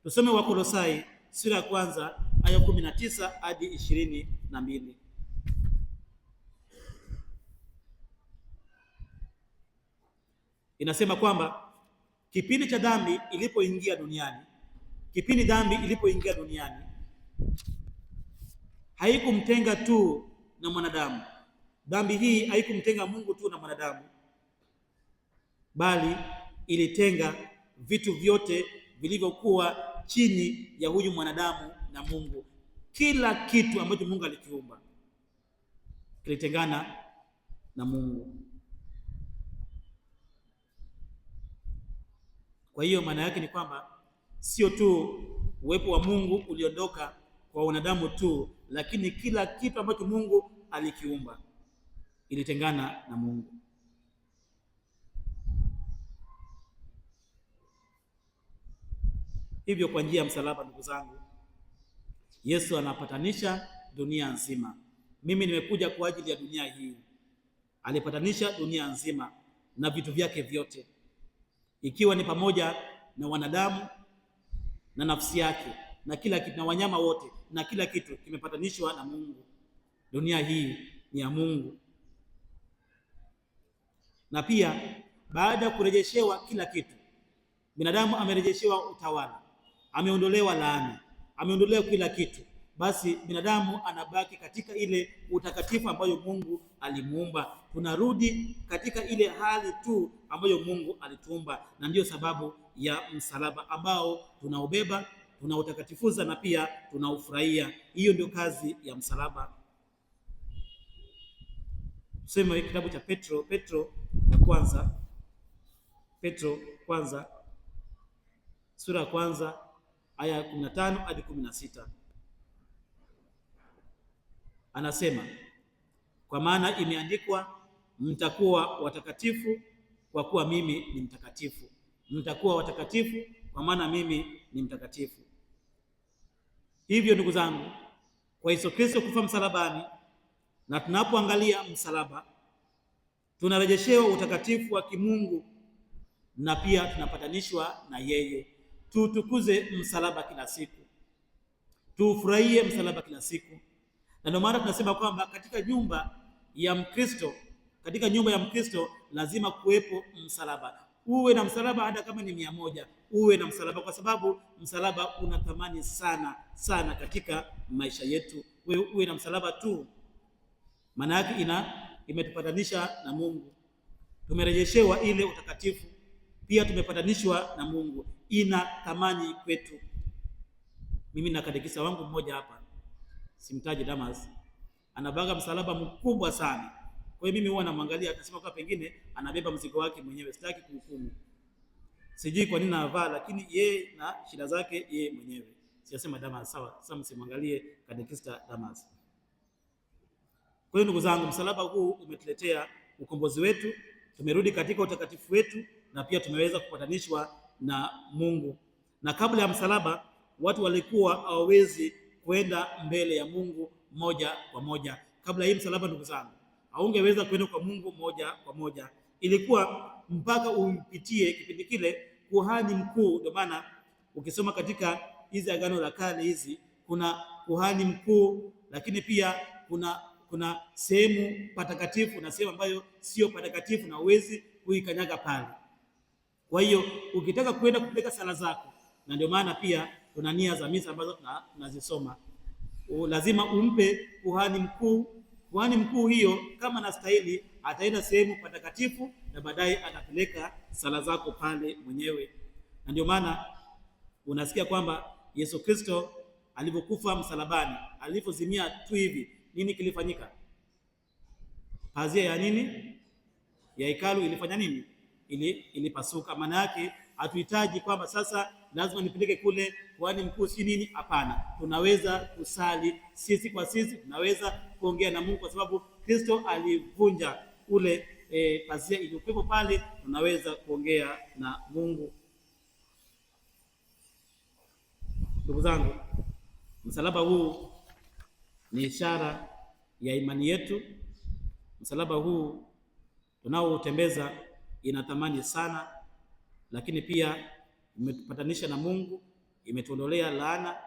Tusome Wakolosai sura ya 1 aya 19 hadi 22. Inasema kwamba kipindi dhambi ilipoingia duniani, haikumtenga tu na mwanadamu. Dhambi hii haikumtenga Mungu tu na mwanadamu, bali ilitenga vitu vyote vilivyokuwa chini ya huyu mwanadamu na Mungu. Kila kitu ambacho Mungu alikiumba kilitengana na Mungu. Kwa hiyo maana yake ni kwamba sio tu uwepo wa Mungu uliondoka kwa wanadamu tu, lakini kila kitu ambacho Mungu alikiumba ilitengana na Mungu. Hivyo kwa njia ya msalaba, ndugu zangu, Yesu anapatanisha dunia nzima. Mimi nimekuja kwa ajili ya dunia hii. Alipatanisha dunia nzima na vitu vyake vyote, ikiwa ni pamoja na wanadamu na nafsi yake na kila kitu, na wanyama wote na kila kitu kimepatanishwa na Mungu. Dunia hii ni ya Mungu. Na pia baada ya kurejeshewa kila kitu, binadamu amerejeshewa utawala, ameondolewa laana, ameondolewa kila kitu. Basi binadamu anabaki katika ile utakatifu ambayo Mungu alimuumba. Tunarudi katika ile hali tu ambayo Mungu alituumba, na ndiyo sababu ya msalaba ambao tunaubeba, tunautakatifuza na pia tunaufurahia. Hiyo ndio kazi ya msalaba. Tuseme kitabu cha Petro kwanza sura ya 1 aya 15 hadi 16. Anasema, kwa maana imeandikwa, mtakuwa watakatifu kwa kuwa mimi ni mtakatifu. Mtakuwa watakatifu kwa maana mimi ni mtakatifu. Hivyo ndugu zangu, kwa Yesu Kristo kufa msalabani, na tunapoangalia msalaba, tunarejeshewa utakatifu wa kimungu na pia tunapatanishwa na yeye. Tutukuze msalaba kila siku, tuufurahie msalaba kila siku. Na ndio maana tunasema kwamba katika nyumba ya Mkristo lazima kuwepo msalaba. Uwe na msalaba, hata kama ni 100, uwe na msalaba, kwa sababu msalaba una thamani sana sana katika maisha yetu. Wewe uwe na msalaba tu, maana yake imetupatanisha na Mungu. Tumerejeshewa ile utakatifu, pia tumepatanishwa na Mungu. Ina thamani kwetu. Mimi na katekisa wangu mmoja hapa, simtaji Damas, anabaga msalaba mkubwa sana. Kwa hiyo mimi huwa namwangalia, akasema kwa pengine anabeba mzigo wake mwenyewe. Sitaki kuhukumu, sijui kwa nini anavaa, lakini yeye na shida zake yeye mwenyewe. Siyasema Damas, sawa. Sasa msimwangalie katekista Damas. Kwa hiyo ndugu zangu, msalaba huu umetuletea ukombozi wetu. Tumerudi katika utakatifu wetu na pia tumeweza kupatanishwa na Mungu. na kabla ya msalaba watu walikuwa hawawezi kwenda mbele ya Mungu moja kwa moja. Kabla hii msalaba, ndugu zangu, haungeweza kwenda kwa Mungu moja kwa moja, ilikuwa mpaka umpitie kipindi kile kuhani mkuu. Ndio maana ukisoma katika hizi Agano la Kale hizi, kuna kuhani mkuu, lakini pia kuna sehemu patakatifu na sehemu ambayo sio patakatifu na uwezi kuikanyaga pale. Kwa hiyo ukitaka kwenda kupeleka sala zako, na ndio maana pia kuna nia za misa ambazo tunazisoma, lazima umpe kuhani mkuu. Kuhani mkuu hiyo kama anastahili ataenda sehemu patakatifu na baadaye atapeleka sala zako pale mwenyewe. Na ndio maana unasikia kwamba Yesu Kristo alipokufa msalabani, alipozimia tu hivi, nini kilifanyika? Pazia ya nini? Ya hekalu ilifanya nini? Ilipasuka. Maana yake hatuhitaji kwamba sasa lazima nipeleke kule kuhani mkuu si nini. Hapana, tunaweza kusali sisi kwa sisi, tunaweza kuongea na Mungu kwa sababu Kristo alivunja ule pazia iliyokuwepo pale, tunaweza kuongea na Mungu. Ndugu zangu, msalaba huu ni ishara ya imani yetu. Msalaba huu tunaoutembeza ina thamani sana, lakini pia imetupatanisha na Mungu, imetuondolea laana,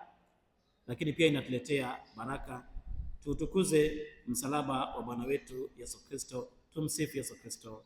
lakini pia inatuletea baraka. Tuutukuze msalaba wa Bwana wetu Yesu Kristo. Tumsifu Yesu Kristo.